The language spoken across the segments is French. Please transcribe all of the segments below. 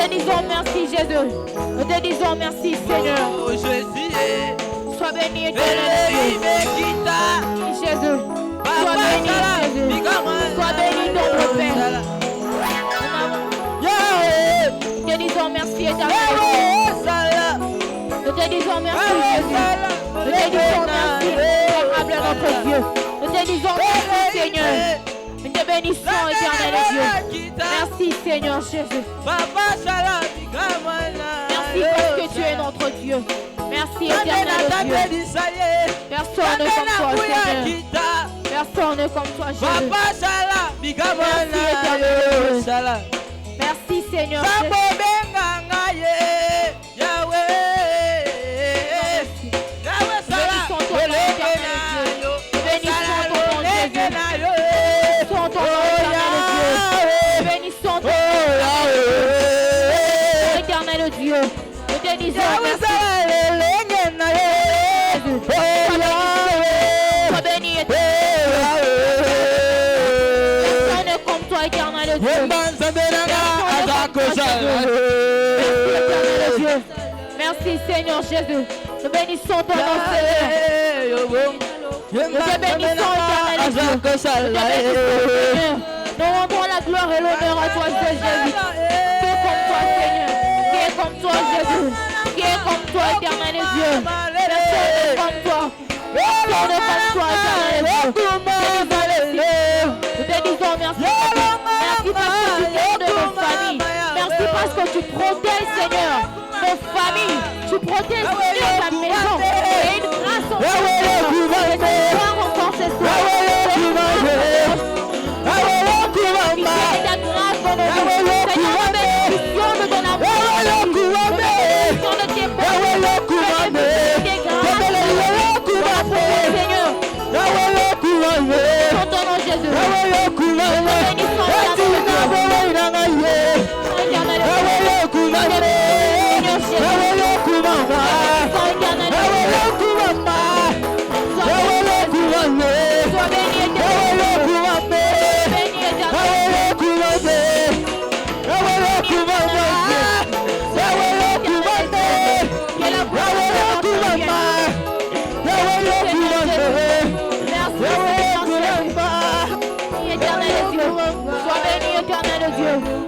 te disons merci, Jésus. Nous te disons merci, Seigneur. Oh, Jésus. Sois béni, éternel Dieu. Jésus. Sois béni, Jésus. Sois béni, notre Père. Nous te disons merci, éternel Dieu. Nous te disons merci, Jésus. Nous te disons merci, aimable notre Dieu. Nous te disons merci, Seigneur. Nous te bénissons, éternel Dieu. Merci, Seigneur Jésus. Merci parce que tu es notre Dieu. Merci, éternel Dieu. Personne comme toi, Seigneur. Personne comme toi, Jésus. Merci, éternel Dieu. Merci, Seigneur Jésus. Dieu, nous te disons merci. Sois béni, personne comme toi, éternel Dieu. Merci, Seigneur Jésus. Nous bénissons ton nom, Seigneur. Nous te bénissons, éternel Dieu. Nous rendons la gloire et l'honneur à toi, Jésus. Qui est comme toi, Seigneur? Qui est comme toi, Jésus? Qui est comme toi, éternel Dieu? Personne n'est comme toi. Personne n'est comme toi, éternel Dieu. Nous te disons merci. Merci parce que tu gardes nos familles. Merci parce que tu protèges, Seigneur, nos familles. Tu protèges ta maison. Et une grâce encore ce soir. Ta grâce dans nos vies. Seigneur, nous bénéficions de ton amour. Nous bénéficions de tes bonnes. Nous bénéficions de tes grâces. Seigneur. Dans ton nom, Jésus. Nous bénissons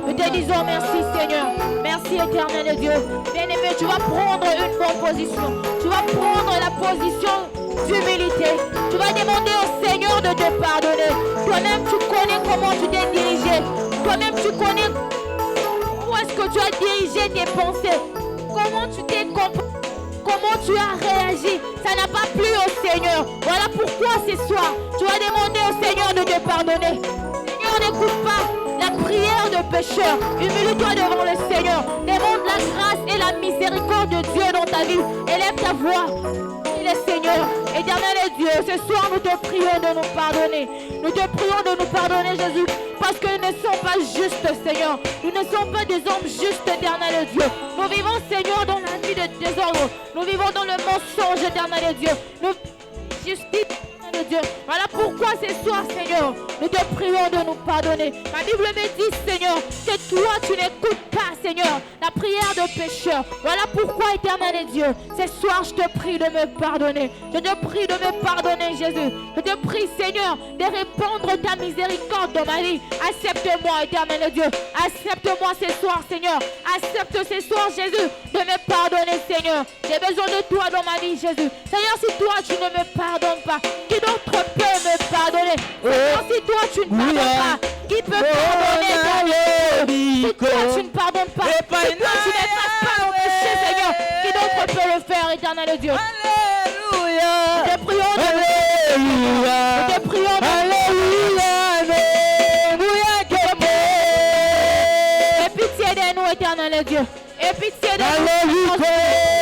Nous te disons merci, Seigneur. Merci, éternel Dieu. Bien-aimé, tu vas prendre une bonne position. Tu vas prendre la position d'humilité. Tu vas demander au Seigneur de te pardonner. Toi-même, tu connais comment tu t'es dirigé. Toi-même, tu connais où est-ce que tu as dirigé tes pensées. Comment tu t'es comporté. Comment tu as réagi. Ça n'a pas plu au Seigneur. Voilà pourquoi ce soir, tu vas demander au Seigneur de te pardonner. Seigneur, n'écoute pas la prière de pécheur. Humilie-toi devant le Seigneur. Demande la grâce et la miséricorde de Dieu dans ta vie. Élève ta voix. Il est Seigneur. Éternel Dieu, ce soir nous te prions de nous pardonner. Nous te prions de nous pardonner, Jésus, parce que nous ne sommes pas justes, Seigneur. Nous ne sommes pas des hommes justes, éternel Dieu. Nous vivons, Seigneur, dans la vie de désordre. Nous vivons dans le mensonge, éternel Dieu. Nous justice. Dieu. Voilà pourquoi ce soir, Seigneur, nous te prions de nous pardonner. Ma Bible me dit, Seigneur, que toi, tu n'écoutes pas, Seigneur, la prière de pécheur. Voilà pourquoi, éternel Dieu, ce soir, je te prie de me pardonner. Je te prie de me pardonner, Jésus. Je te prie, Seigneur, de répandre ta miséricorde dans ma vie. Accepte-moi, éternel Dieu. Accepte-moi ce soir, Seigneur. Accepte ce soir, Jésus, de me pardonner, Seigneur. J'ai besoin de toi dans ma vie, Jésus. Seigneur, si toi, tu ne me pardonnes pas, qui d'autre peut me pardonner? Seigneur, si toi, tu ne pardonnes pas, qui peut pardonner? Si toi, tu ne pardonnes pas, si toi, tu n'effaces pas mon péché, Seigneur, qui d'autre peut le faire, éternel Dieu? Alléluia. Nous te prions de Alléluia. Nous te prions de Aie pitié de nous, éternel Dieu. Aie pitié de nous.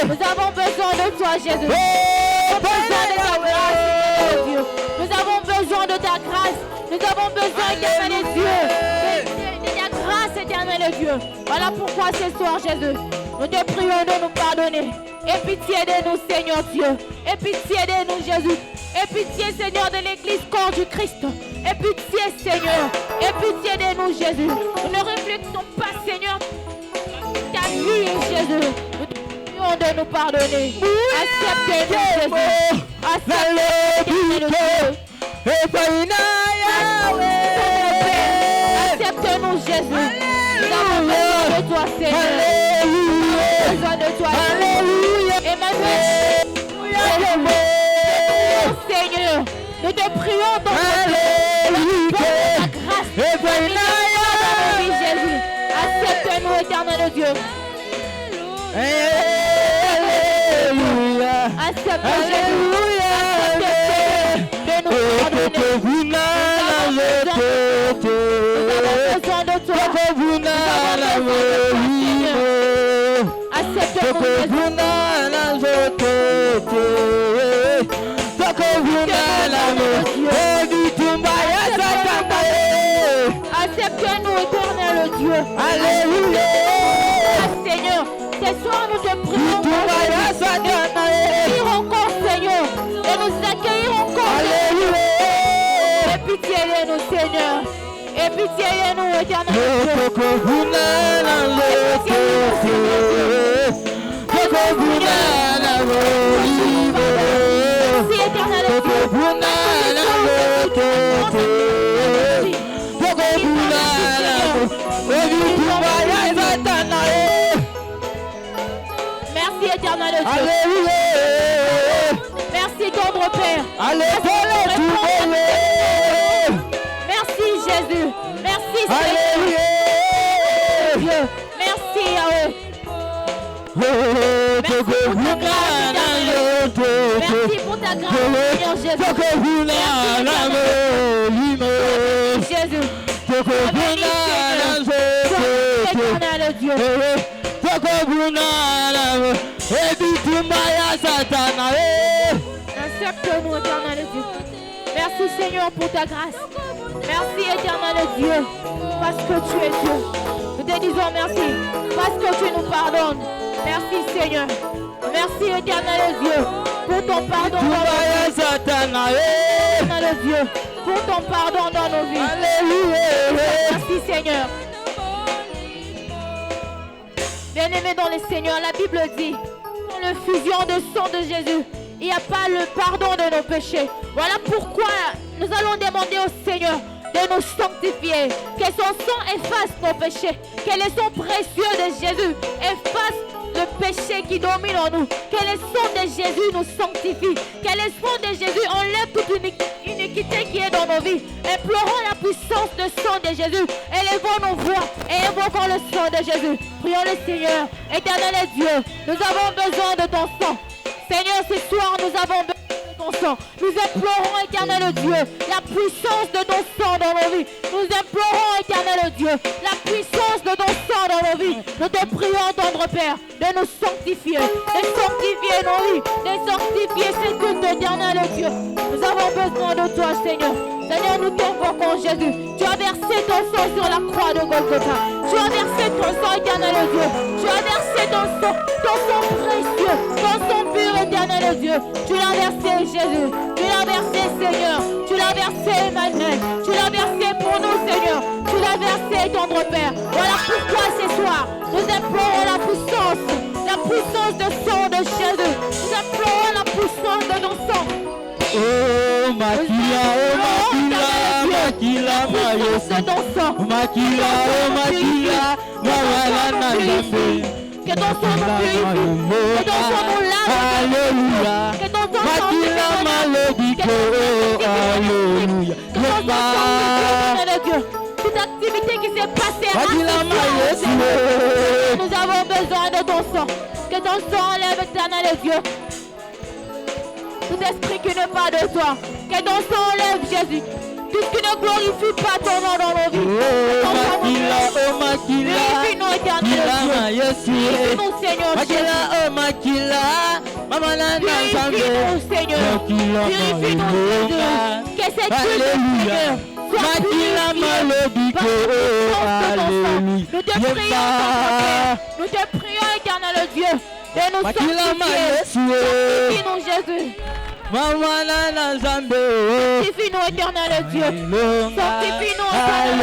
Nous avons besoin de toi, Jésus. Nous avons besoin de ta grâce, Dieu. Nous avons besoin de ta grâce. Nous avons besoin, éternel Dieu, de ta grâce, éternel Dieu. Voilà pourquoi ce soir, Jésus, nous te prions de nous pardonner. Aie pitié de nous, Seigneur Dieu. Aie pitié de nous, Jésus. Aie pitié, Seigneur, de l'église corps du Christ. Aie pitié, Seigneur. Aie pitié de nous, Jésus. Nous ne réfléchissons pas, Seigneur. vie, Jésus. Nous te prions de nous pardonner. Accepte-nous, Jésus. Accepte-nous, Dieu. Accepte-nous, Jésus. Nous avons besoin de toi, Seigneur. Nous avons besoin de toi, Emmanuel. Seigneur, nous te prions dans ta grâce. Jésus. Accepte-nous, éternel Dieu. Accepte-nous, Jésus. Accepte-nous de nous pardonner. Nous avons besoin de toi. Accepte-nous, accepte-nous, éternel Dieu. Alléluia. Seigneur, ce soir nous te prions encore, Seigneur, et nous accueillir encore. Alléluia. Et pitié de nous, Seigneur. Et pitié de nous, éternel Dieu. Merci, éternel Dieu. Merci, éternel Dieu. Merci, tendre Père. Merci, Jésus. Merci, Seigneur. Dieu. Merci à eux. Merci pour ta grâce, Seigneur Jésus. Jésus. Éternel Dieu. Accepte-nous, éternel Dieu. Merci, Seigneur, pour ta grâce. Merci, éternel Dieu, parce que tu es Dieu. Nous te disons merci, parce que tu nous pardonnes. Merci, Seigneur. Merci, éternel Dieu, pour ton pardon dans nos vies. Éternel Dieu, pour ton pardon dans nos vies. Merci, Seigneur. Bien-aimé dans le Seigneur, la Bible dit, dans le fusion de sang de Jésus, il n'y a pas le pardon de nos péchés. Voilà pourquoi nous allons demander au Seigneur de nous sanctifier. Que son sang efface nos péchés. Que le sang précieux de Jésus efface le péché qui domine en nous. Que le sang de Jésus nous sanctifie. Que le sang de Jésus enlève toute iniquité qui est dans nos vies. Implorons la puissance du sang de Jésus. Élevons nos voix et invoquons le sang de Jésus. Prions le Seigneur. Éternel Dieu, nous avons besoin de ton sang. Seigneur, ce soir, nous avons besoin de ton sang. Nous implorons, éternel Dieu, la puissance de ton sang dans nos vies. Nous implorons, éternel Dieu, la puissance de ton sang dans nos vies. Nous te prions, tendre Père, de nous sanctifier, de sanctifier nos vies, de sanctifier ce culte, éternel Dieu. Nous avons besoin de toi, Seigneur. Seigneur, nous t'invoquons, Jésus. Tu as versé ton sang sur la croix de Golgotha. Tu as versé ton sang, éternel Dieu. Tu as versé ton sang précieux, ton sang pur, éternel Dieu. Tu l'as versé, Jésus. Tu l'as versé, Seigneur. Tu l'as versé, Emmanuel. Tu l'as versé pour nous, Seigneur. Tu l'as versé, tendre Père. Voilà pourquoi ce soir, nous implorons la puissance de sang de Jésus. Nous implorons la puissance de ton sang. Oh, Makila, Mayosu, Makila, que ton sang nous purifie, que ton sang nous lave, Alléluia, que ton sang Makila, Alléluia, Dieu. Toute activité qui s'est passée à nous avons besoin de ton sang. Que ton sang enlève, éternel Dieu. Tout esprit qui n'est pas de toi. Que ton sang enlève, Jésus. Tout ce qui ne glorifie pas ton nom dans nos vies. Purifie-nous, éternel Dieu. Purifie-nous, Seigneur Jésus. Purifie-nous, Seigneur. Purifie-nous, Jésus. Que cette culte, Seigneur, soit purifiée par la puissance de ton sang. Nous te prions, Père. Nous te prions, éternel Dieu, de nous sanctifier. Sanctifie-nous, Jésus. Sanctifie-nous, éternel Dieu. Sanctifie-nous, éternel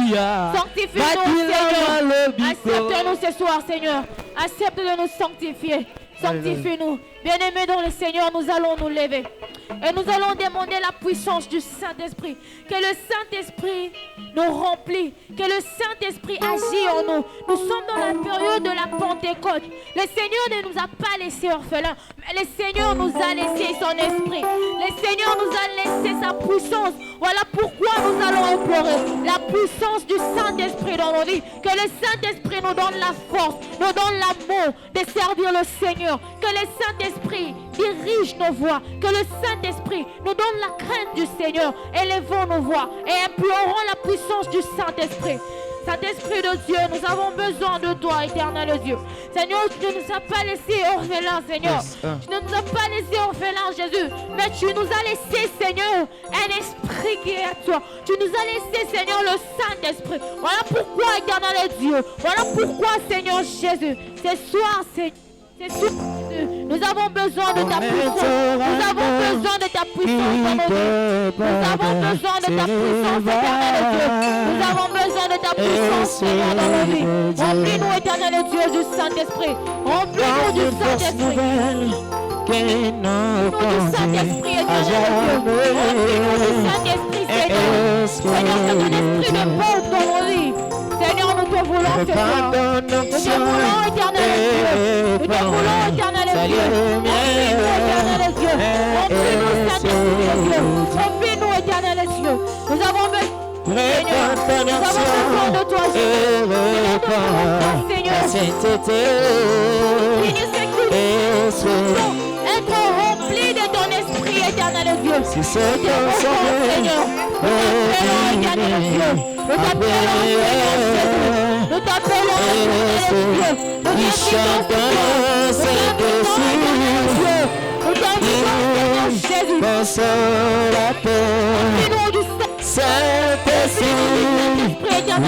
Dieu. Sanctifie-nous, Seigneur. Accepte-nous ce soir, Seigneur. Accepte de nous sanctifier. Sanctifie-nous. Bien-aimés dans le Seigneur, nous allons nous lever. Et nous allons demander la puissance du Saint-Esprit. Que le Saint-Esprit nous remplit. Que le Saint-Esprit agit en nous. Nous sommes dans la période de la Pentecôte. Le Seigneur ne nous a pas laissés orphelins. Mais le Seigneur nous a laissé son esprit. Le Seigneur nous a laissé sa puissance. Voilà pourquoi nous allons implorer la puissance du Saint-Esprit dans nos vies. Que le Saint-Esprit nous donne la force, nous donne l'amour de servir le Seigneur. Que le Saint-Esprit dirige nos voies. Que le Saint-Esprit nous donne la crainte du Seigneur. Élevons nos voix et implorons la puissance du Saint-Esprit. Saint-Esprit de Dieu, nous avons besoin de toi, éternel Dieu. Seigneur, tu ne nous as pas laissés orphelins, Seigneur. Tu ne nous as pas laissés orphelins, Jésus. Mais tu nous as laissé, Seigneur, un esprit qui est à toi. Tu nous as laissé, Seigneur, le Saint-Esprit. Voilà pourquoi, éternel Dieu. Voilà pourquoi, Seigneur Jésus. Ce soir, Seigneur. Nous avons besoin de ta puissance. Nous avons besoin de ta puissance dans nos vies. Nous avons besoin de ta puissance, éternel Dieu. Nous avons besoin de ta puissance, Seigneur, dans nos vies. Remplis-nous, éternel Dieu, du Saint-Esprit. Remplis-nous du Saint-Esprit. Remplis-nous du Saint-Esprit, éternel Dieu. Remplis-nous du Saint-Esprit, Seigneur. Seigneur, c'est ton esprit de pauvre dans nos vies. Seigneur, nous te voulons, Seigneur. Nous te voulons, éternel Dieu. Nous te voulons, éternel Dieu. Remplis-nous, éternel Dieu. Remplis-nous, Saint-Esprit, Dieu. Remplis-nous, éternel Dieu. Nous avons besoin, Seigneur. Nous avons besoin de toi, Seigneur. Seigneur, être rempli de ton esprit, éternel Dieu. Si c'est ton Seigneur. Nous t'appelons, éternel Dieu. Nous t'appelons, Seigneur. Nous t'appelons, Dieu. Nous chantons, nous t'invitons, Jésus. Consolateur, Saint-Esprit, Seigneur.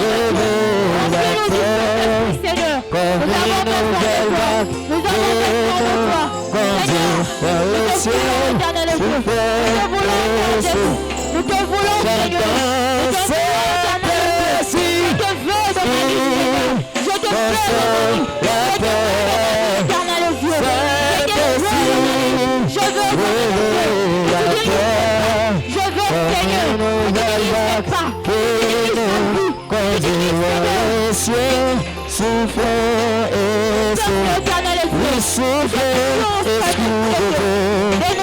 comme une nouvelle vague, Nous avons besoin de toi, Seigneur. Nous te voulons, Seigneur. Je te veux de ma vie. Je te veux de ma vie. Je veux, Seigneur. Ne souffle et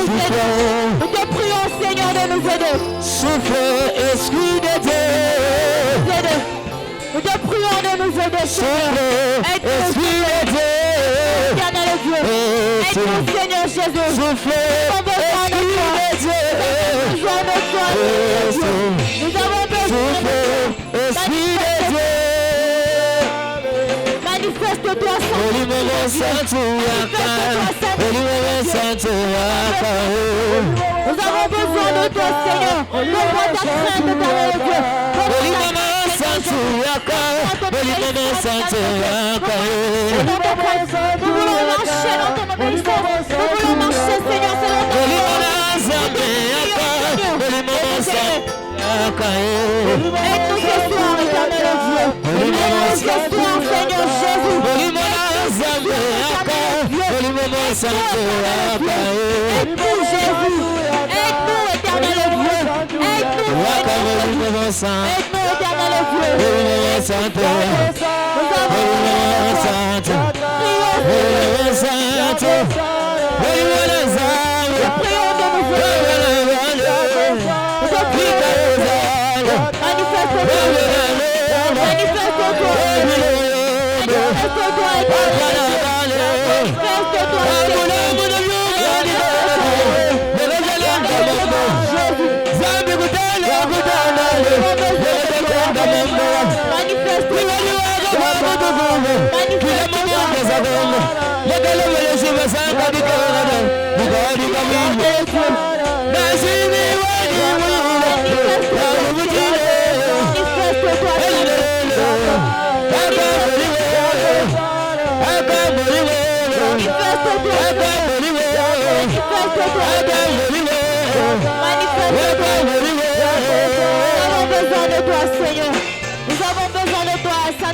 souffle, nous te prions, Seigneur, de nous aider. souffle, esprit de Dieu. Nous te prions de nous aider, Seigneur. Esprit de Dieu. Éternel Dieu. Aide-nous, Seigneur Jésus. Souffle, Nous avons besoin de toi. Nous avons besoin de toi. esprit de Dieu. Manifeste-toi, Nous avons besoin de toi, Seigneur. Donne-moi ta crainte, éternel Dieu. Nous voulons marcher dans ton obéissance. Nous voulons marcher, Seigneur, selon ta aide-nous ce soir, éternel Dieu. Aide-nous ce soir, Seigneur Jésus. Aide-nous, Jésus. Aide-nous, éternel Dieu. Aide-nous, éternel Dieu. Prions de nous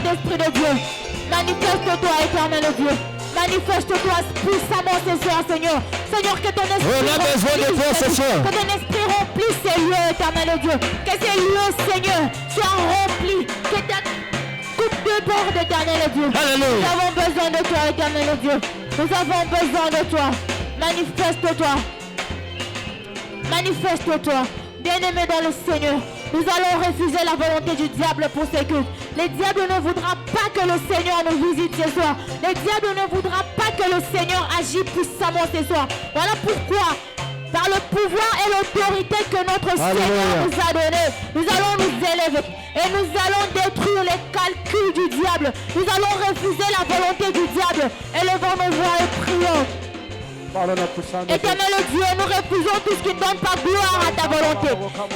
Saint-Esprit de Dieu, manifeste-toi, éternel Dieu. Manifeste-toi puissamment ce soir, Seigneur. Seigneur, que ton esprit On a besoin de toi ce soir. Que ton esprit remplisse ces lieux, éternel Dieu. Que ces lieux, Seigneur, soient remplis. Que ta coupe de bord, éternel Dieu. Alléluia. Nous avons besoin de toi, éternel Dieu. Nous avons besoin de toi. Manifeste-toi. Manifeste-toi. Bien-aimé dans le Seigneur, nous allons refuser la volonté du diable pour ces cultes. Le diable ne voudra pas que le Seigneur nous visite ce soir. Le diable ne voudra pas que le Seigneur agisse puissamment ce soir. Voilà pourquoi, par le pouvoir et l'autorité que notre Seigneur nous a donné, nous allons nous élever et nous allons détruire les calculs du diable. Nous allons refuser la volonté du diable. Élevons nos voix et prions. Éternel Dieu, nous refusons tout ce qui ne donne pas gloire à ta volonté.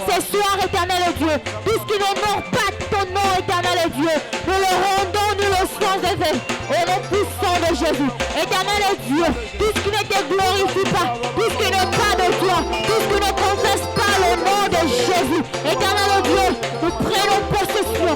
Ce soir, éternel Dieu, tout ce qui n'honore pas ton nom, éternel Dieu, nous le rendons nul sans effet. Au nom puissant de Jésus. Éternel Dieu, tout ce qui ne te glorifie pas, tout ce qui n'est pas de toi, tout ce qui ne confesse pas le nom de Jésus. Éternel Dieu, nous prenons possession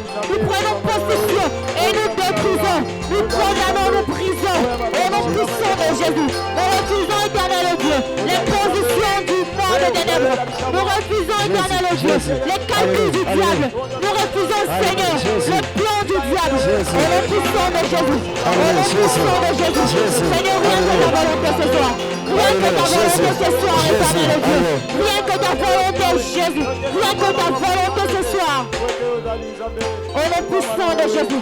et nous détruisons, nous condamnons, nous brisons. Au nom puissant de Jésus, nous refusons, éternel Dieu, les positions du monde des ténèbres. Nous refusons, éternel Dieu, les calculs du diable. Nous refusons, Seigneur, le plan du diable. Au nom puissant de Jésus. Au nom puissant de Jésus. Seigneur, rien que ta volonté ce soir. Rien que ta volonté ce soir, éternel Dieu. Rien que ta volonté, Jésus. Rien que ta volonté ce soir. Au nom puissant de Jésus.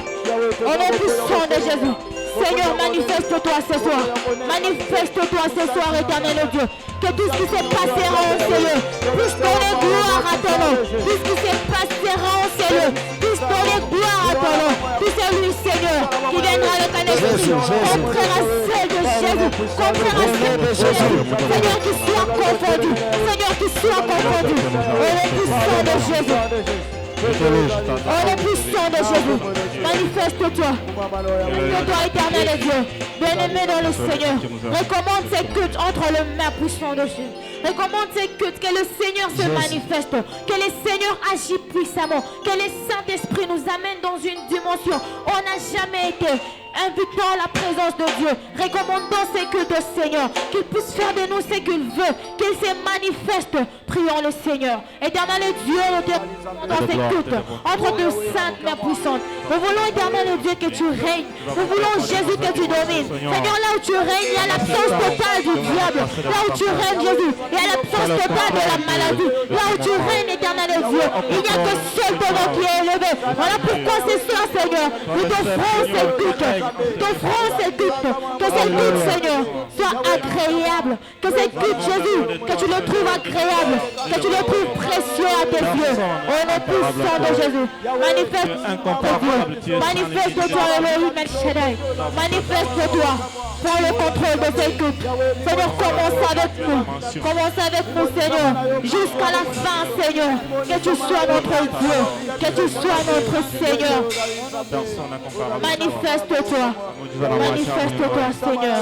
Au nom puissant de Jésus. Seigneur, manifeste-toi ce soir. Manifeste-toi ce soir, éternel Dieu. Que tout ce qui s'est passé en ces lieux puisse donner gloire à ton nom. Tout ce qui s'est passé en ces lieux puisse donner gloire à ton nom. Tout celui, Seigneur, qui viendra avec un esprit contraire à celle de Jésus, contraire à celle de Jésus. Seigneur, qui soit confondu. Seigneur, qui soit confondu. Au nom puissant de Jésus. Au nom puissant de Jésus, manifeste-toi. Manifeste-toi, éternel Dieu. Bien-aimé dans le Seigneur, recommande ces cultes entre les mains puissantes de Dieu. Recommande ces cultes, que le Seigneur se manifeste, que le Seigneur agit puissamment, que le Saint-Esprit nous amène dans une dimension où on n'a jamais été. Invitons la présence de Dieu, recommandons ces cultes au Seigneur, qu'il puisse faire de nous ce qu'il veut, qu'il se manifeste. Prions le Seigneur. Éternel Dieu, nous te demandons dans ces cultes, entre deux saintes mains puissantes. Nous voulons, éternel Dieu, que tu règnes. Nous voulons, Jésus, que tu domines. Seigneur, là où tu règnes, il y a l'absence totale du diable. Là où tu règnes, Jésus, il y a l'absence totale de la maladie. Là où tu règnes, éternel Dieu, il n'y a que seul ton nom qui est élevé. Voilà pourquoi c'est ça, Seigneur. Nous t'offrons ces cultes. T'offrons ces cultes. Que ces cultes, Seigneur, soient agréables. Que ces cultes, Jésus, que tu le trouves agréable. Que tu le trouves précieux à tes yeux. Au nom puissant de Jésus. Manifeste-toi, manifeste-toi, Elohim El Shaddai. Manifeste-toi. Prends le contrôle de ces cultes. Seigneur, commence avec nous. Commence avec nous, Seigneur. Jusqu'à la fin, Seigneur. Que tu sois notre Dieu. Que tu sois notre Seigneur. Manifeste-toi. Manifeste-toi, Seigneur.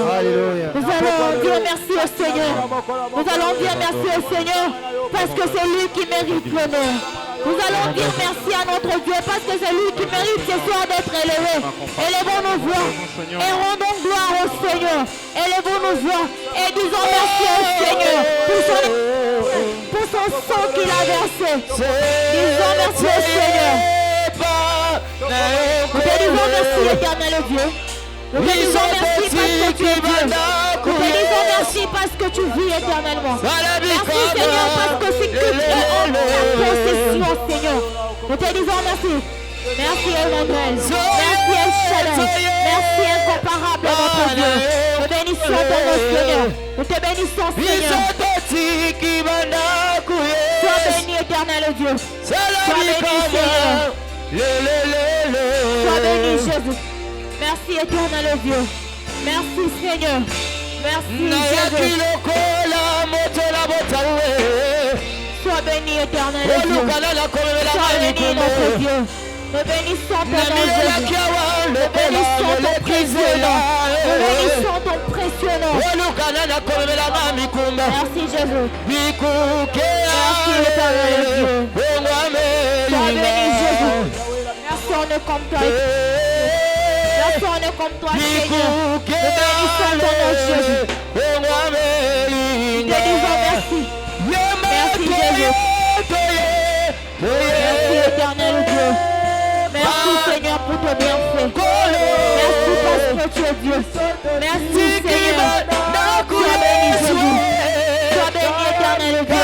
Nous allons dire merci au Seigneur. Nous allons dire merci au Seigneur parce que c'est lui qui mérite l'honneur. Nous allons dire merci à notre Dieu parce que c'est lui qui mérite ce soir d'être élevé. Élevons nos voix et rendons gloire au Seigneur. Élevons nos voix et disons merci au Seigneur pour son sang qu'il a versé. Disons merci au Seigneur. Nous te disons merci, éternel Dieu. Nous te disons merci parce que tu es Dieu. Nous te disons merci parce que tu vis éternellement. Merci, Seigneur, parce que c'est que tu es en ta possession, Seigneur. Nous te disons merci. Merci, Emmanuel. Merci, El Shaddai. Merci, incomparable, notre Dieu. Nous bénissons ton nom, Seigneur. Nous te bénissons, Seigneur. Sois béni, éternel Dieu. Sois béni, Seigneur. Sois béni, Jésus. Merci, éternel Dieu. Merci, Seigneur. Merci, Jésus. Sois béni, éternel Dieu. Sois béni, notre Dieu. Nous bénissons ton nom, Jésus. Nous bénissons ton précieux nom. Nous bénissons ton précieux nom. Merci, Jésus. Merci, éternel Dieu. Sois béni, Jésus. Merci, on est comme toi. Personne n'est comme toi, Seigneur. Nous bénissons ton nom, Jésus. Nous te disons merci. Merci, Jésus. Merci, éternel Dieu. Merci, Seigneur, pour ton bienfait. Merci parce que tu es Dieu. Merci, Seigneur. Sois béni, Jésus. Sois béni, éternel Dieu.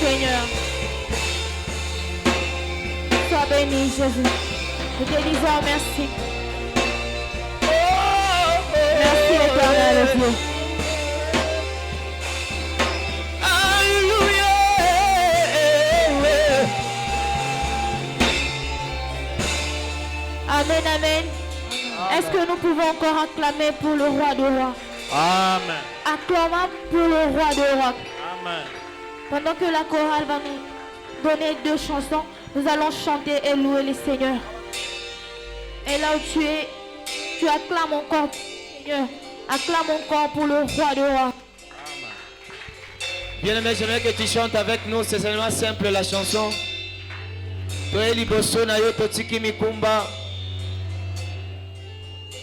Seigneur, sois béni, Jésus. Nous te disons merci. Merci, éternel Dieu. Alléluia. Amen, amen. Est-ce que nous pouvons encore acclamer pour le roi de rois? Amen. Acclamons pour le roi de rois. Amen. Pendant que la chorale va nous donner 2 chansons, nous allons chanter et louer le Seigneur. Et là où tu es, tu acclames encore, Seigneur. Acclame encore pour le roi de rois. Bien-aimé, j'aimerais que tu chantes avec nous. C'est seulement simple la chanson. Toi liboso na yo totiki mikumba.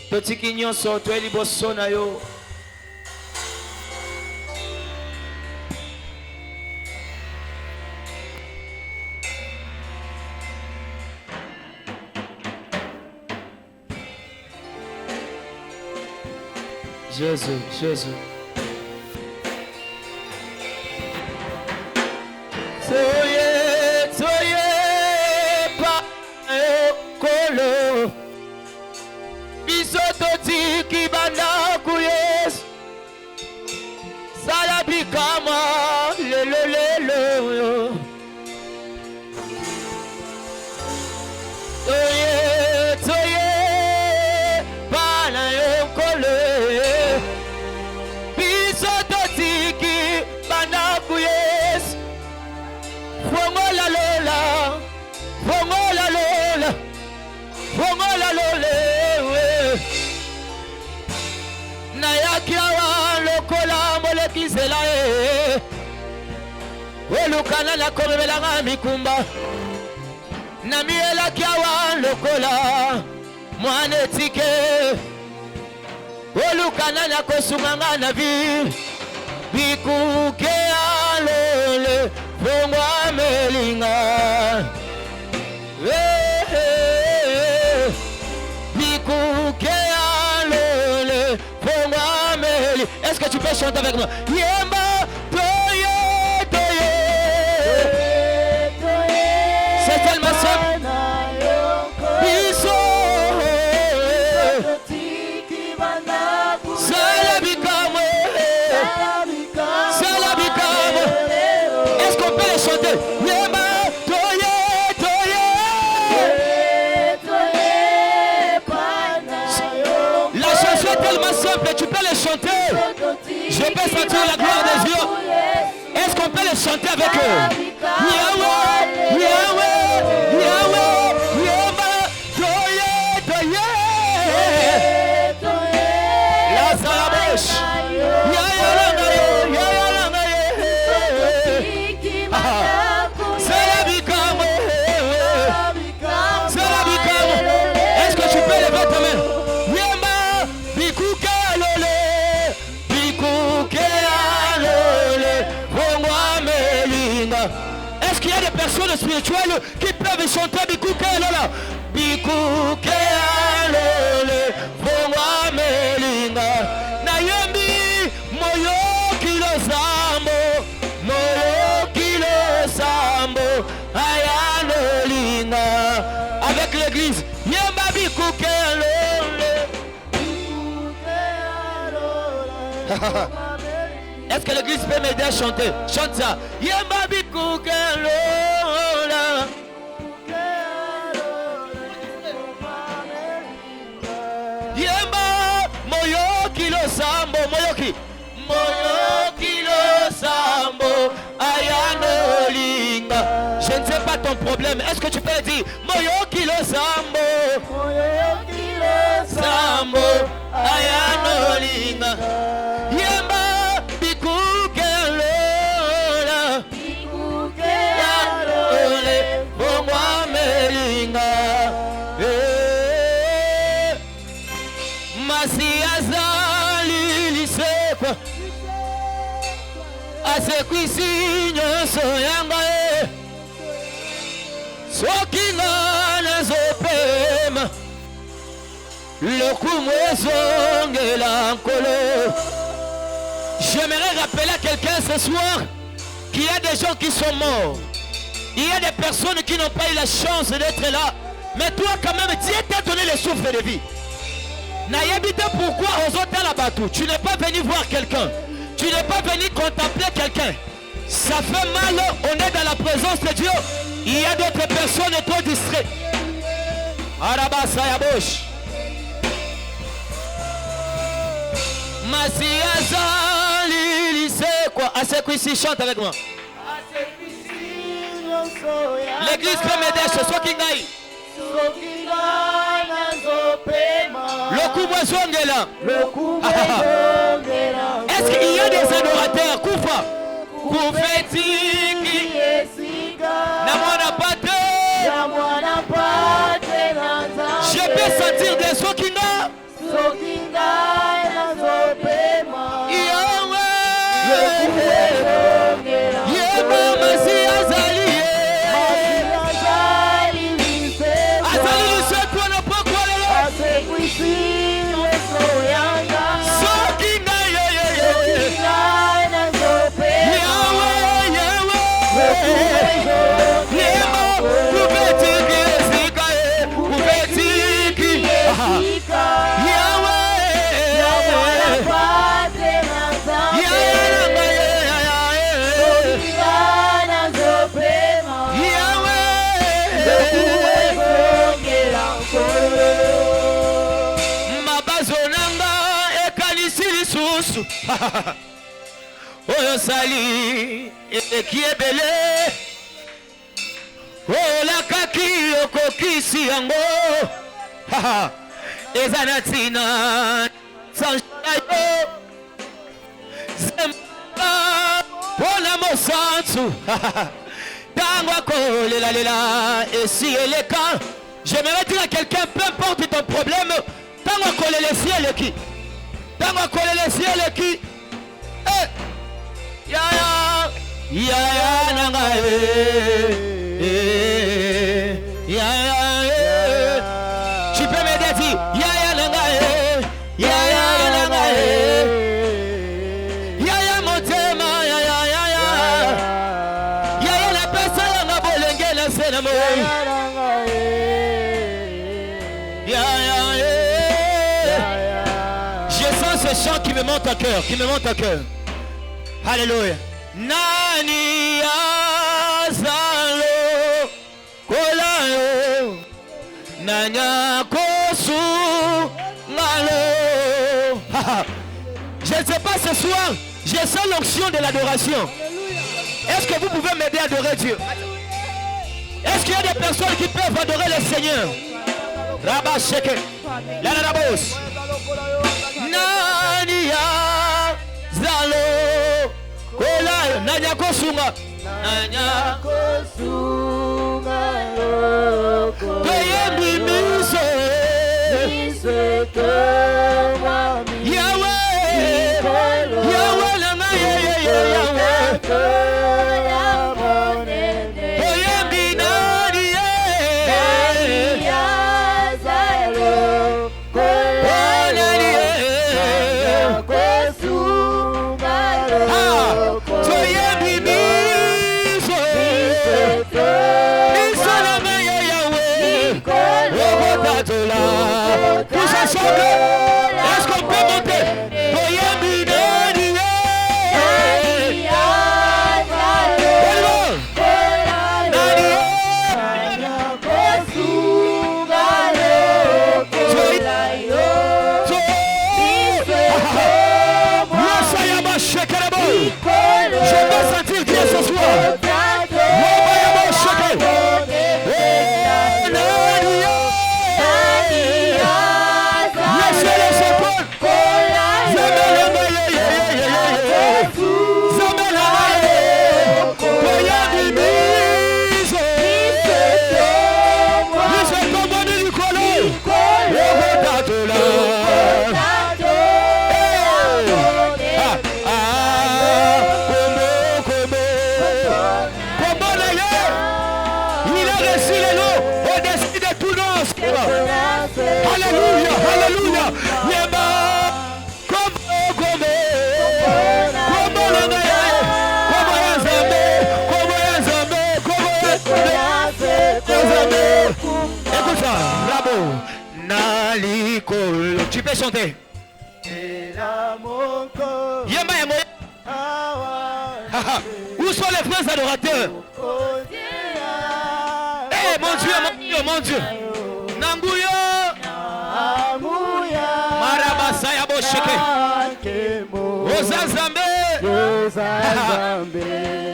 Totiki nyonso toi liboso na yo. Jésus, Jésus. Soye pa kolo. Biso totiki banda kuyes. Salabi kama lelo. Soye pa na yo kolo. Olukana na komebelanga mikumba na miela kiawa lokola mwane tike olukana na kosunganga na vi bikuke alole fongwa melinga bikuke alole fongwa melinga. Est-ce que tu peux chanter avec moi? Yemba c'est tellement simple. Est-ce qu'on peut les chanter? La chanson est tellement simple, tu peux les chanter. Je peux sentir la gloire des Dieu. Est-ce qu'on peut les chanter avec eux? Yahweh, Yahweh, Yahweh, Yahweh, Toye, Toye. La Salabosh. Est-ce que tu peux lever ta main? Yema, Bikuke Alole, Bikuke Alole, Rongwa Melinga. Est-ce qu'il y a des personnes spirituelles qui peuvent chanter Bikuke Alole? Bikuke Alole, Rongwa Melinga. Nayembi, Moyo Kilo Sambo, Moyo Kilo Sambo, Ayano Linga. Avec l'église, Yemba Bikuke Alole. Est-ce que l'église peut m'aider à chanter? Chante ça. Yemba Bikuke Alole. Yemba Moyo Kilo Sambo, Moyo Kilo Sambo, ton problème. Est-ce que tu peux dire Moyo kilo sambo, sambo, ayano linga, yamba bikukelola, bikukelole, bongwa melinga, masiazali lisekwa. Asekwisi nyonso yanga soki nga nazopema lokumu ezongela nkolo. J'aimerais rappeler à quelqu'un ce soir qu'il y a des gens qui sont morts. Il y a des personnes qui n'ont pas eu la chance d'être là. Mais toi quand même, Dieu t'a donné le souffle de vie. N'ayabite pourquoi Ozota la batou. Tu n'es pas venu voir quelqu'un. Tu n'es pas venu contempler quelqu'un. Ça fait mal, on est dans la présence de Dieu. Il y a d'autres personnes trop distraites. Arabasa ya bouche. Masiazali, c'est quoi? Asekwisi, chante avec moi. L'église peut m'aider, ce soit Kingai. Est-ce qu'il y a des adorateurs Koufa Koufetiki Namwana Pate. Je peux sentir des Sokinga Oyo sali ekiebele Ola kaki okokisi yango Ezanatina Sanchayo Zemba Ola mosantu Tangwa kolela lela Esi eleka. J'aimerais dire à quelqu'un, peu importe ton problème, Tangwa kolela esi eleki. Tangwa kolela esi eleki. Yaya, yaya nanga yaya. Tu peux m'aider dire yaya nanga yaya nanga yaya motema yaya yaya yaya la personne nanga bolenge na sena mo yaya. Je sens ce chant qui me monte à cœur, qui me monte à cœur. Alléluia. Nani azalo kolayo nanya kosu malo. Je ne sais pas ce soir, je sens l'onction de l'adoration. Est-ce que vous pouvez m'aider à adorer Dieu? Est-ce qu'il y a des personnes qui peuvent adorer le Seigneur? Rabba Sheke, la Rabos. Nani azalo Kola nanya kosunga nanya kosunga loko Toyembi miso Yahweh Yahweh langa Yahweh Toyembi nani Est-ce qu'on peut monter? Je veux sentir Dieu ce soir. Alléluia, alléluia. Yeba. Écoute ça, bravo. Nalikolo. Tu peux chanter. Yema et Moya. Où sont les frères adorateurs? Eh mon Dieu, mon Dieu, mon Dieu. Nanguyo. Marabasaya Bosheke. Ozazambe.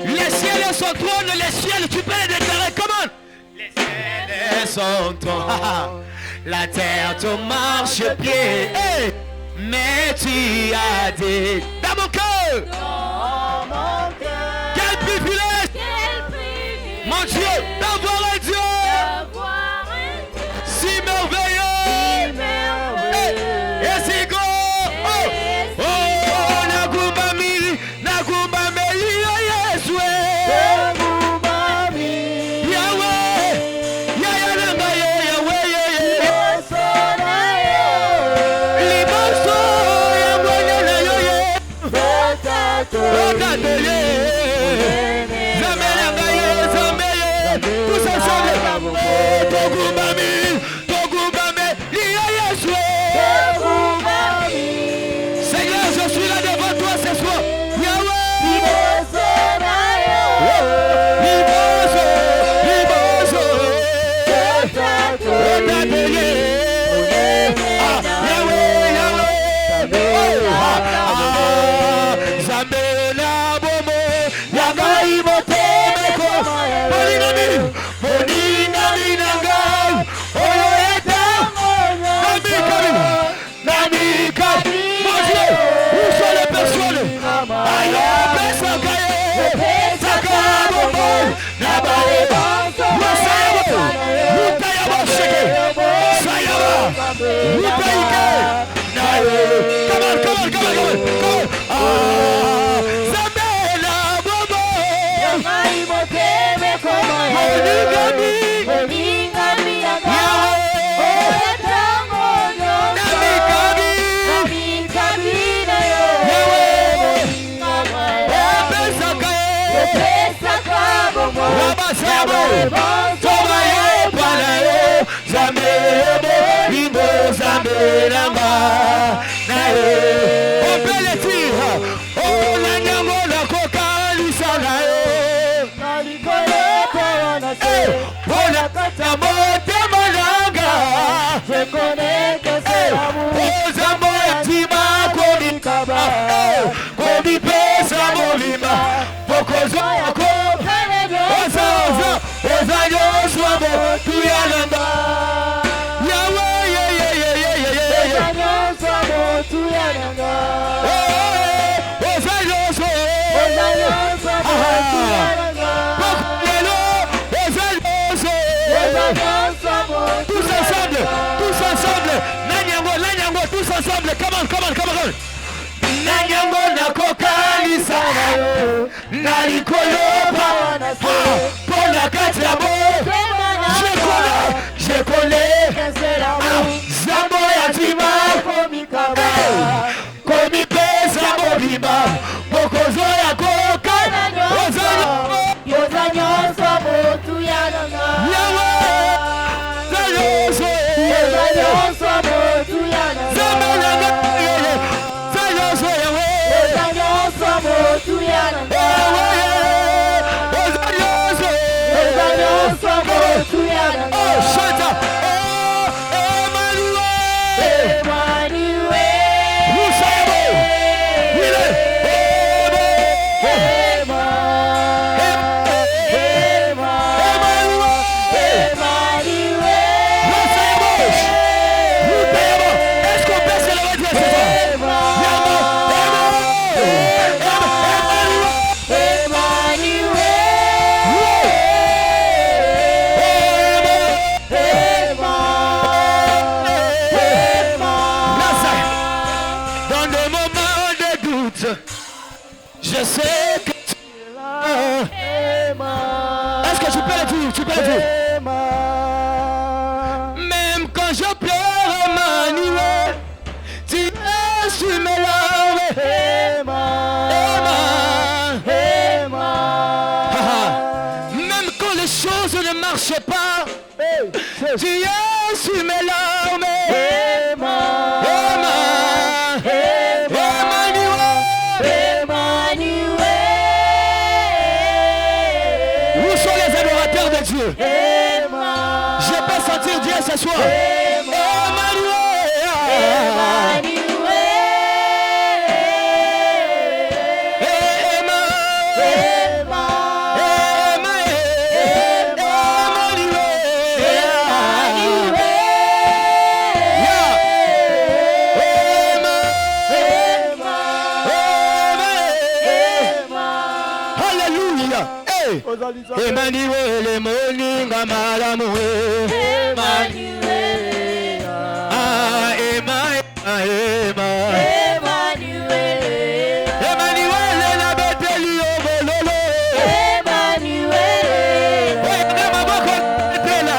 Les ciels et son trône, les ciels, tu peux les déclarer comment? Les ciels et son trône. La terre te marche-pied. Hey. Mais tu as dit dans mon cœur. Quel privilège. Mon Dieu, d'avoir un Dieu si merveilleux et si grand. Oh, Nagubami, Nagubami, Yahweh, Yahweh, Yahweh, tous ensemble. Seigneur, je suis là devant toi ce soir. On peut les dire. Oh, la nyamo la coca lisana. Oh, la kata mote malanga. Je connais que c'est l'amour. Oh, zambo ya tima komi kaba. Komi pesa molima. Pokozo yako. Oza oza. Oza yoswa mo. Tuyalanda. Tous ensemble, Nanyango, tous ensemble, come on. Nanyango na kokali sana yo, nalikolopa, pona katiabo, je connais, zambo ya tima, komi pesa molima, bokozo ya koka, yozanyo sabo tuyananga, je sais que tu es là. Est-ce que tu peux le dire? Même Jésus mes larmes. Où sont les adorateurs de Dieu? Je peux sentir Dieu ce soir. Emmanuel, moninga malamu. Emmanuel, ah, Emmanuel, la beteli obololo. Emmanuel, maboko betela.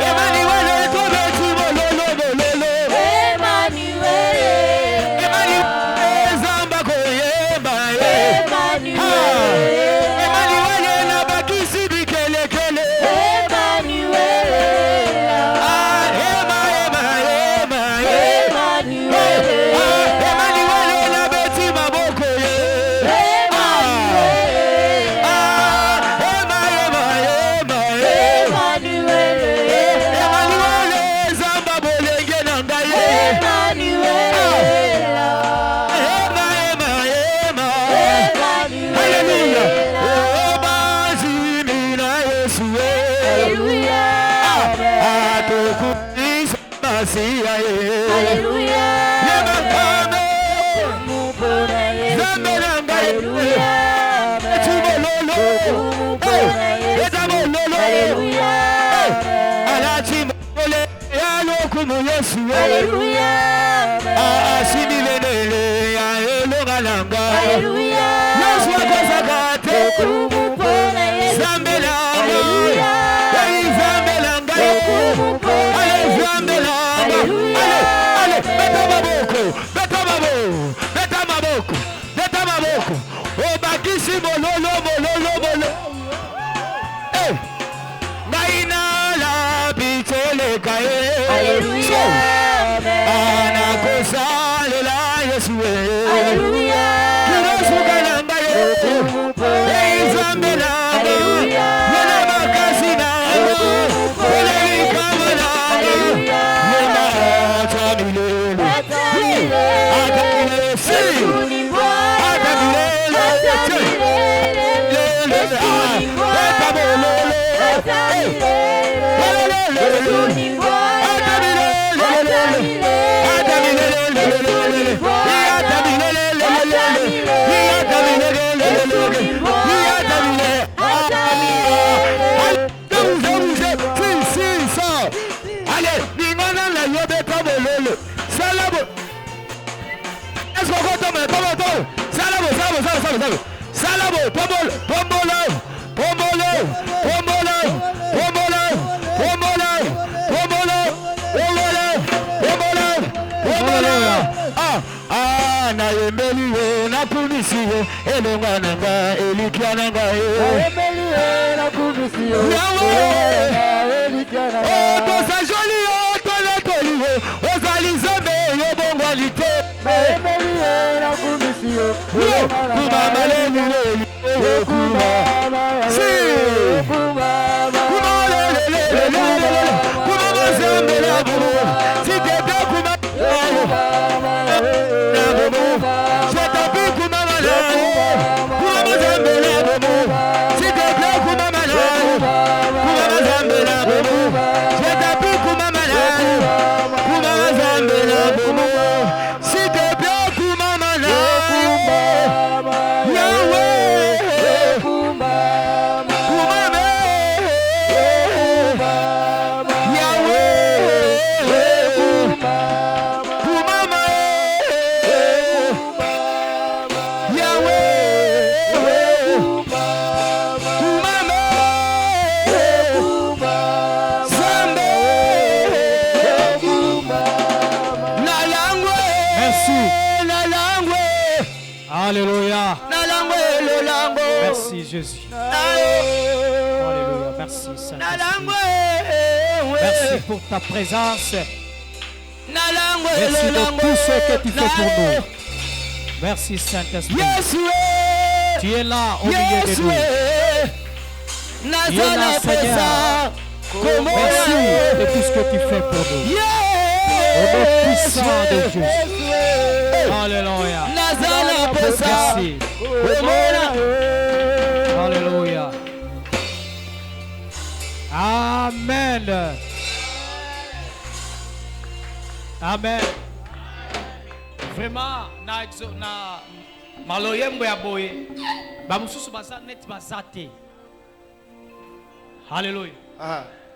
Emmanuel, to beti bololo bololo. Emmanuel, zamba koyemba. Emmanuel na bakisi bikele kele. Emmanuel na beti maboko ye. Emmanuel zamba bolenge na ngaye. Alléluia. Merci Jésus. Alléluia. Merci Saint-Esprit. Merci pour ta présence. Merci de tout ce que tu fais pour nous. Merci Saint-Esprit. Tu es là au milieu de nous. Tu es là, Seigneur. Merci de tout ce que tu fais pour nous. Au nom puissant de Jésus. Alléluia. Merci. Alléluia. Amen. Amen. Vraiment, na maloyembo ya boye. Ba mususu baza net bazate. Alléluia.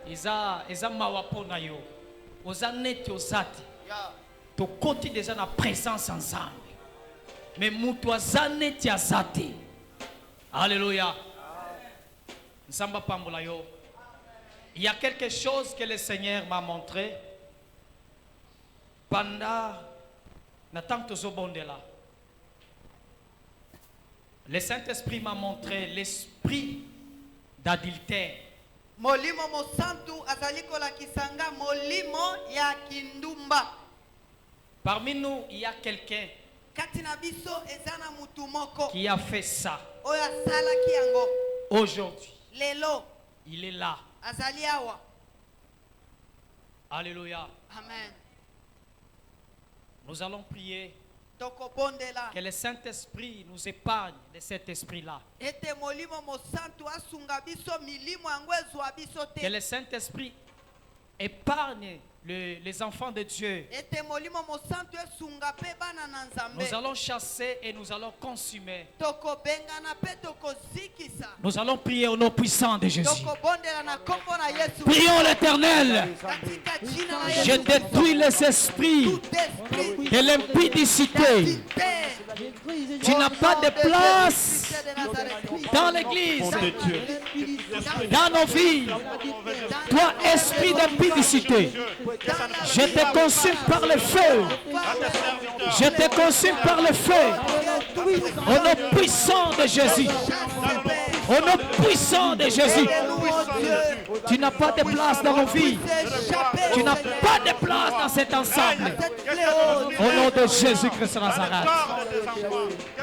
Eza mawapo na yo. Oza net ozate. To koti déjà na présence ensemble. Mais mutu aza net ya zate. Alléluia. Nsamba pambola yo. Il y a quelque chose que le Seigneur m'a montré pendant Nathan Tozobondela. Le Saint-Esprit m'a montré l'esprit d'adultère. Molimo mosantu azaliko la kisanga molimo ya kindumba. Parmi nous, il y a quelqu'un Katina biso ezana mutumoko. Qui a fait ça. Oya sala kiango. Aujourd'hui, Lelo. il est là. Azaliawa. Alléluia. Amen. Nous allons prier Tokobondela. que le Saint-Esprit nous épargne de cet esprit-là. Ete molimo mosantu asunga biso milimo yango ezwa biso te. Que le Saint-Esprit épargne les enfants de Dieu. Ete molimo mosantu esunga pe bana na nzambe. Nous allons chasser et nous allons consumer. Tokobengana pe tokozikisa. Nous allons prier au nom puissant de Jésus. Tokobondela na kombo na Yesu. Prions l'Éternel. Katika jina la Yesu. Je détruis les esprits Tout esprit de l'impudicité. Tu n'as pas de place dans l'église, dans nos vies. Toi, esprit d'impudicité, je te consume par le feu. Je te consume par le feu. Au nom puissant de Jésus. Au nom puissant de Jésus. Tu n'as pas de place dans nos vies. Tu n'as pas de place dans cet ensemble. Au nom de Jésus-Christ de Nazareth.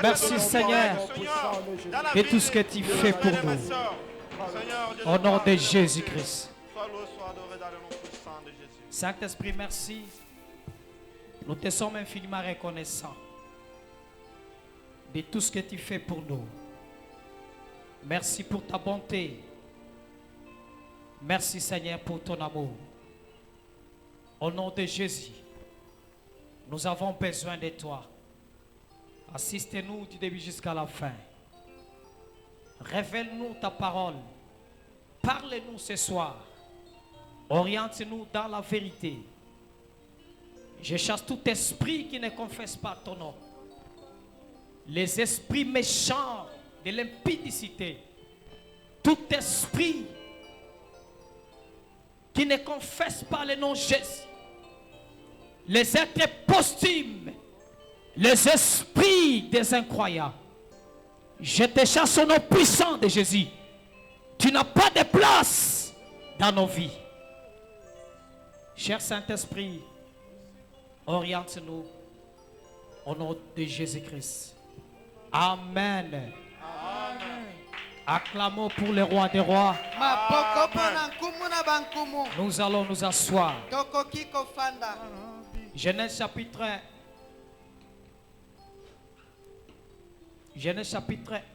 Merci Seigneur de tout ce que tu fais pour nous. Au nom de Jésus-Christ. Saint-Esprit, merci. Nous te sommes infiniment reconnaissants de tout ce que tu fais pour nous. Merci pour ta bonté. Merci Seigneur pour ton amour. Au nom de Jésus, nous avons besoin de toi. Assiste-nous du début jusqu'à la fin. Révèle-nous ta parole. Parle-nous ce soir. Oriente-nous dans la vérité. Je chasse tout esprit qui ne confesse pas ton nom. Les esprits méchants de l'impudicité. Tout esprit qui ne confesse pas le nom de Jésus. Les êtres posthumes. Les esprits des incroyants. Je te chasse au nom puissant de Jésus. Tu n'as pas de place dans nos vies. Cher Saint-Esprit, oriente-nous au nom de Jésus-Christ. Amen. Amen. Acclamons pour le roi des rois. Nous allons nous asseoir. Genèse chapitre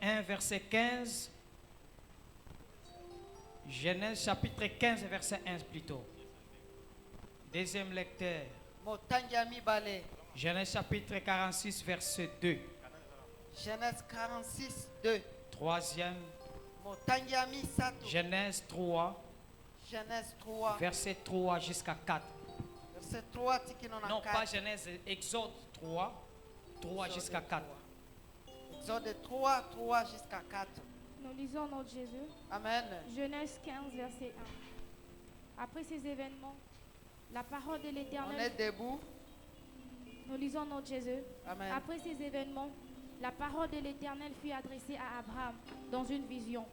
1, verset 15. Genèse chapitre 15, verset 1 plutôt. Deuxième lecteur. Genèse chapitre 46, verset 2. Genèse 46, 2. Troisième. Genèse 3. Genèse 3. Verset 3 jusqu'à 4. Verset 3, non, pas Genèse, Exode 3. 3 jusqu'à 4. Exode 3, 3 jusqu'à 4. Nous lisons notre Jésus. Amen. Genèse 15, verset 1. Après ces événements, la parole de l'Éternel. On est debout. Nous lisons notre Jésus. Amen. Après ces événements, La parole de l'Éternel fut adressée à Abraham dans une vision.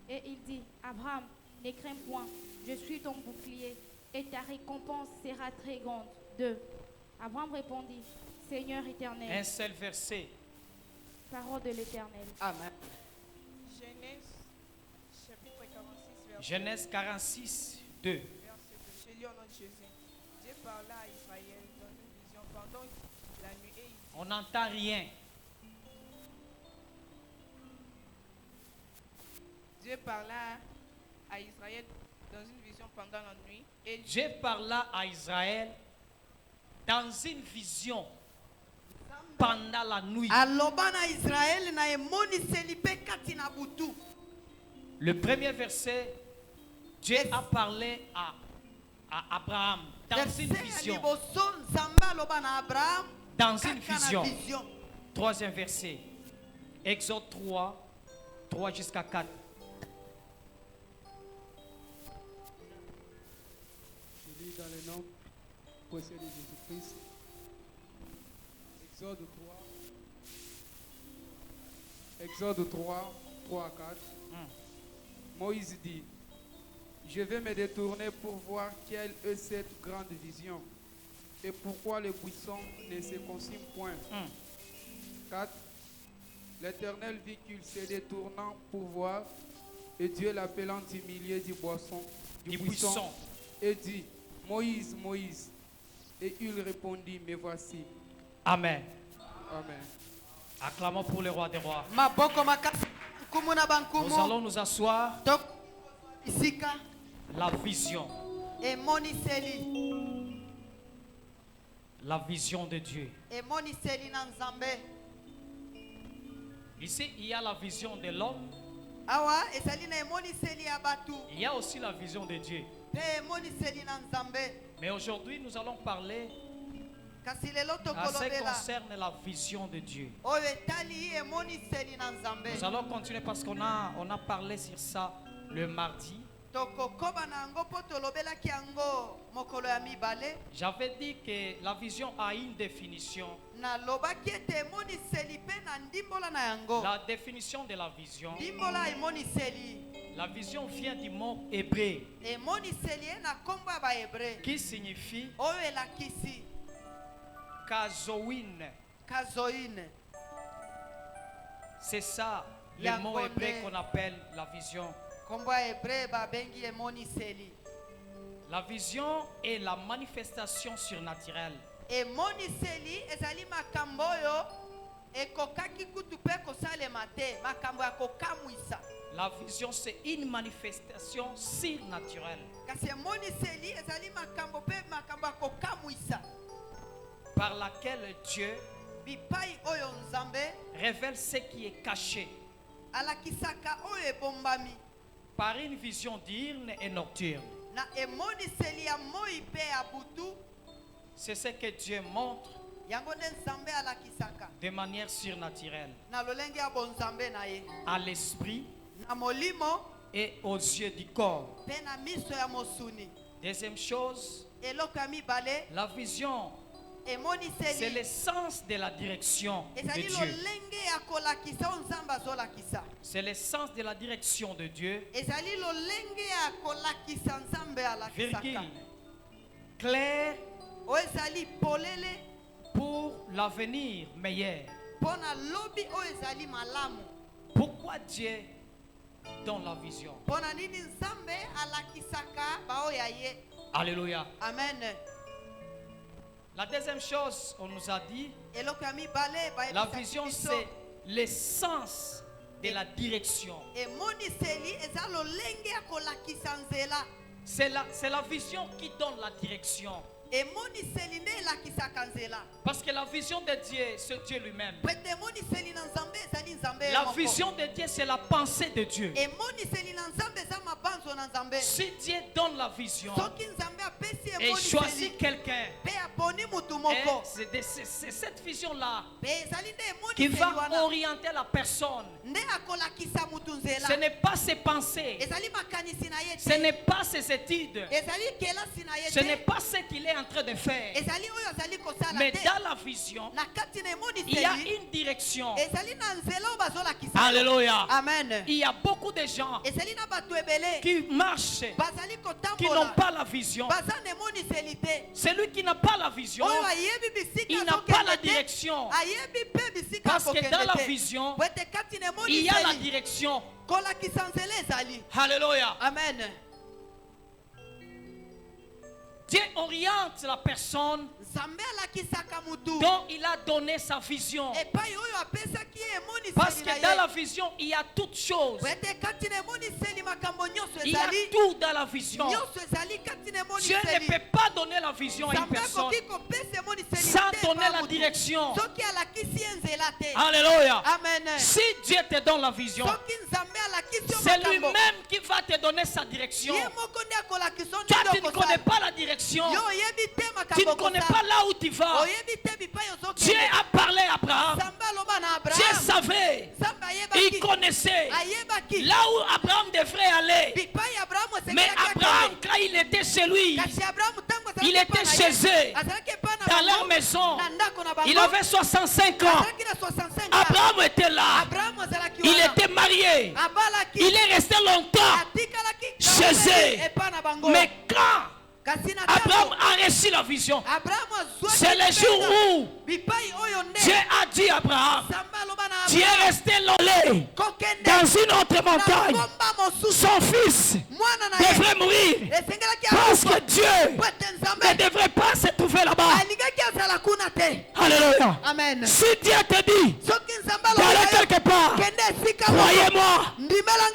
Et il dit, Abraham, ne crains point, je suis ton bouclier et ta récompense sera très grande. 2. Abraham répondit, Seigneur éternel. Un seul verset. Parole de l'Éternel. Amen. Genèse chapitre 46, verset Genèse 46, 2. 2. Je lis au nom de Jésus. Dieu parla à Israël dans une vision pendant la nuit et il dit, On n'entend rien. Dieu parla à Israël dans une vision pendant la nuit et Dieu parla à Israël dans une vision pendant la nuit. aloba na Israel na emoniseli mpe kati na butu. Le premier verset, Dieu a parlé à Abraham dans une Verset ya vision. liboso nzambe aloba na Abraham Dans une kaka na vision. vision. Troisième verset, Exode 3, 3 jusqu'à 4. Je lis dans le nom précieux de Jésus-Christ. Exode 3, 3 à 4. Moïse dit, je vais me détourner pour voir quelle est cette grande vision et pourquoi les buissons ne se consument point. 4. L'Éternel vit qu'il se détournant pour voir et Dieu l'appelant du milieu du buisson et dit, Moïse, Moïse. Et il répondit, me voici. Amen. Amen. Acclamons pour le roi des rois. Maboko makasi nkumu na Nous bankumu. allons nous asseoir. Tok isika La vision. emoniseli. La vision de Dieu. Emoniseli na nzambe. Ici, il y a la vision de l'homme. Awa ezali na emoniseli ya batu. Il y a aussi la vision de Dieu. Pe emoniseli na nzambe. Mais aujourd'hui, nous allons parler Kasi lelo à ce qui tokolobela. concerne la vision de Dieu. Oyo etali emoniseli na nzambe. Nous allons continuer parce qu'on a parlé sur ça le mardi. Tokokoba na yango po tolobelaki yango mokolo ya mibale. J'avais dit que la vision a une définition. Nalobaki ete emoniseli pe na ndimbola na yango. La définition de la vision. Ndimbola emoniseli. La vision vient du mot hébreu Emoniseli e na kombo ya bahebre. qui signifie Oyo elakisi kazoin. kazoine. C'est ça le Yangonde. mot hébreu qu'on appelle la vision. Kombo ya hebre babengi emoniseli. La vision est la manifestation surnaturelle Emoniseli ezali makambo oyo ekokaki kutu pe kosalema te, makambo ya kokamwisa. La vision, c'est une manifestation surnaturelle Kasi emoniseli ezali makambo pe makambo ya kokamwisa. par laquelle Dieu Bipai oyo nzambe révèle ce qui est caché alakisaka oyo ebombami par une vision diurne et nocturne. na emoniseli ya moi pe ya butu. C'est ce que Dieu montre Yango nde nzambe alakisaka de manière surnaturelle na lolenge ya bonzambe na ye, à l'esprit na molimo et aux yeux du corps. pe na miso ya mosuni. Deuxième chose, Eloko ya mibale, la vision, c'est emoniseli l'essence de la direction de ezali Dieu. lolenge ya kolakisa oyo nzambe azolakisa. C'est l'essence de la direction de Dieu, Ezali lolenge ya kolakisa nzambe alakisaka. virgule, clair Oyo ezali polele pour l'avenir meilleur. mpo na lobi oyo ezali malamu. Pourquoi Dieu donne la vision? Mpo na nini nzambe alakisaka baoyo ya ye. Alléluia. Amen. La deuxième chose, on nous a dit, Eloko ya mibale la bayebisaki vision biso. c'est l'essence de la direction. Emoniseli eza lolenge ya kolakisa nzela. C'est la vision qui donne la direction. Emoniseli nde elakisaka nzela. Parce que la vision de Dieu, c'est Dieu lui-même. Pete emoniseli na nzambe ezali nzambe La moko. vision de Dieu, c'est la pensée de Dieu. Emoniseli na nzambe eza mabanzo Si Dieu donne la vision soki nzambe apesi et choisit emoniseli quelqu'un, mpe aponi mutu et moko c'est cette vision-là mpe ezali nde qui emoniseli va wana orienter la personne. nde akolakisa mutu nzela Ce n'est pas ses pensées, ezali makanisi na ye ce te n'est pas ses études, ezali kelasi na ye ce n'est te pas ce qu'il est en train de faire. ezali oyo azali kosala Mais te dans la vision, na kati na il y a emoniseli une direction. ezali na nzela oyo bazolakisa Alléluia. amen Il y a beaucoup de gens ezali na bato ebele qui marchent, bazali qui n'ont kotambola pas la vision. baza na emoniseli te Celui qui n'a pas la vision, oyo ayebi bisika il n'a pas la azokende te direction. ayebi mpe bisika Parce que dans la akokende te vision, po ete kati na il y a la emoniseli direction. kolakisa nzela ezali Alléluia. amen Dieu oriente la personne nzambe alakisaka mutu dont il a donné sa vision. epai oyo apesaki ye Parce emoniseli que na dans la ye vision, il y a toutes choses. po ete kati na emoniseli makambo nyonso Il y a ezali tout dans la vision. nyonso ezali kati na Dieu ne emoniseli peut pas donner la vision à une nzambe personne akoki kopesa emoniseli sans te donner epai la mutu. direction. soki alakisi ye nzela te Alléluia. amen Si Dieu te donne la vision, soki nzambe alakisi yo c'est makambo lui-même qui va te donner sa direction. ye moko nde akolakisa Toi, tu ndenge ne connais pas la direction. yo oyebi te Tu ne makambo connais kosala. pas là où tu vas. oyebi te bipai Dieu ozokende a parlé à Abraham. nzambe aloba na Dieu abraham savait. nzambe Il ayebaki connaissait ayebaki là où Abraham devrait aller. bipai abraham Mais osekelaki Abraham, akende quand il était chez lui, kasi abraham ntango azalaki il était epai na ye, chez eux, azalaki epai na dans leur bango, maison. na ndako na bango Il avait 65 ans. azalaki na 65 ans. Abraham était là. abraham azalaki Il wana. était marié. abalaki Il est resté longtemps. atikalaki Chez eux. epai na bango Mais quand kasi na Abraham ntango a reçu la vision, abraham azwaki c'est le jour où bipai oyo nde Dieu a dit à Abraham, nzambe aloba na tu es abraham resté longtemps kokende dans une autre na montagne. ngomba mosusu Son fils mwana na ye devrait mourir esengelaki parce akufa que Dieu po ete ne nzambe devrait pas se trouver là-bas. alingaki azala kuna te Alléluia. amen Si Dieu te dit soki nzambe d'aller aloba quelque part, kende esika moko croyez-moi, ndimela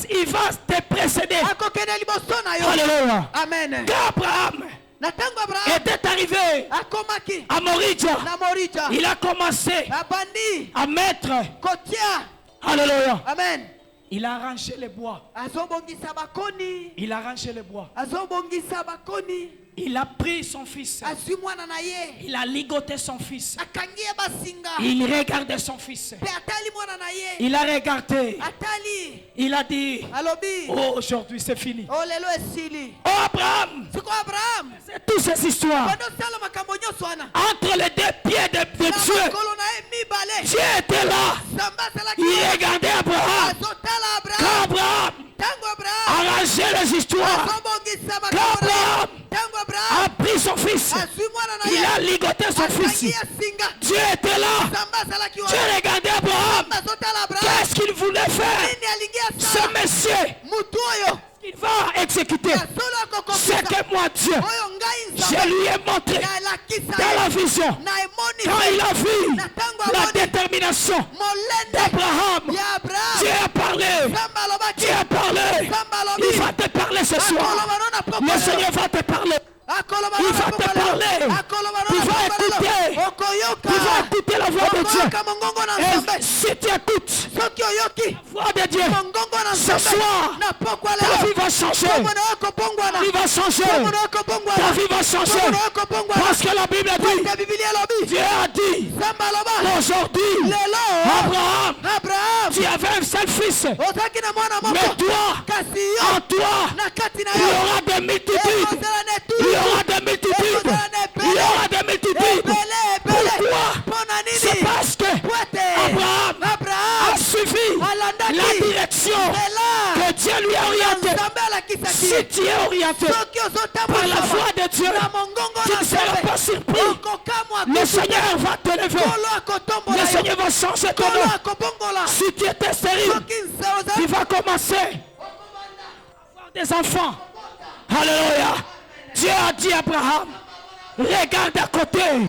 il va te précéder. akokende liboso na yo Alléluia. amen Quand Abraham na ntango abraham était arrivé akomaki à Moridja, na morija il a commencé abandi à mettre, kotia alléluia, amen il a arrangé les bois. azobongisa bakoni Il a arrangé les bois. azobongisa bakoni Il a pris son fils. azwi mwana na ye Il a ligoté son fils. akangi ye basinga Il regardait son fils. mpe atali mwana na ye Il a regardé. atali Il a dit, alobi oh, aujourd'hui c'est fini. o lelo esili Oh Abraham, siko abraham c'est toutes ces histoires. bandosala makambo nyonso wana Entre les deux pieds de na Dieu, makolo na ye mibale Dieu était là. nzambe azalaki Il regardait Abraham. azotala Quand abraham Abraham ntango abraham arrangeait les histoires, azobongisa quand makambo na ye Abraham ntango abraham a pris son fils, azwi mwana na il ye a ligoté son akangi fils. ye singa Dieu était là. nzambe azalaki Dieu wana regardait Abraham. nzambe azotala abraham Qu'est-ce qu'il voulait faire? nini alingi Ce asala monsieur, mutu oyo il va exécuter ya solo ce akokokisa que moi, Dieu, oyo ngai je nzambe lui ai montré nalakisa dans la ye vision. na Quand emonisi il a vu na ntango la amoni détermination molende d'Abraham, ya abraham Dieu a parlé. nzambe alobaki Dieu a parlé. nzambe alobi Il va te parler ce soir. akoloba no na Le pokolo Seigneur va te parler. akoloba Il no va na te pokolo parler. akoloba Tu no na vas pokolo écouter. okoyoka Tu vas écouter la voix de Dieu. okoyoka mongongo na Et nzambe si tu écoutes soki oyoki la voix de Dieu, mongongo na ce nzambe soir, na pokwa ta lelo vie va changer. kombo na yo kopongwana Ta vie va changer. kombo na yo Ta kopongwana vie va changer. kombo na yo kopongwana Parce que la Bible dit, te biblia elobi Dieu a dit, nzambe aloba aujourd'hui, lelo Abraham, abraham tu avais un seul fils. ozalaki na mwana Mais moko toi, kasi yo en toi, na kati na il y yo aura des multitudes. ekozala na Il y etulu aura des multitudes. Il y aura des multitudes. ebele ebele Pourquoi? mpo na C'est nini parce que po ete Abraham a abraham suivi alandaki la direction nzela que Dieu lui a orientée. nzambe alakisaki Si tu es orienté soki par la ozotambola foi de Dieu, na mongongo tu na ne seras pas nzambe surpris. okokamwa Le kutu Seigneur va te lever. kolo akotombola Le yo Seigneur va changer ton kolo nom. akobongola Si tu étais stérile, soki tu vas commencer à avoir des enfants. Alléluia. Dieu a dit à Abraham, regarde à côté.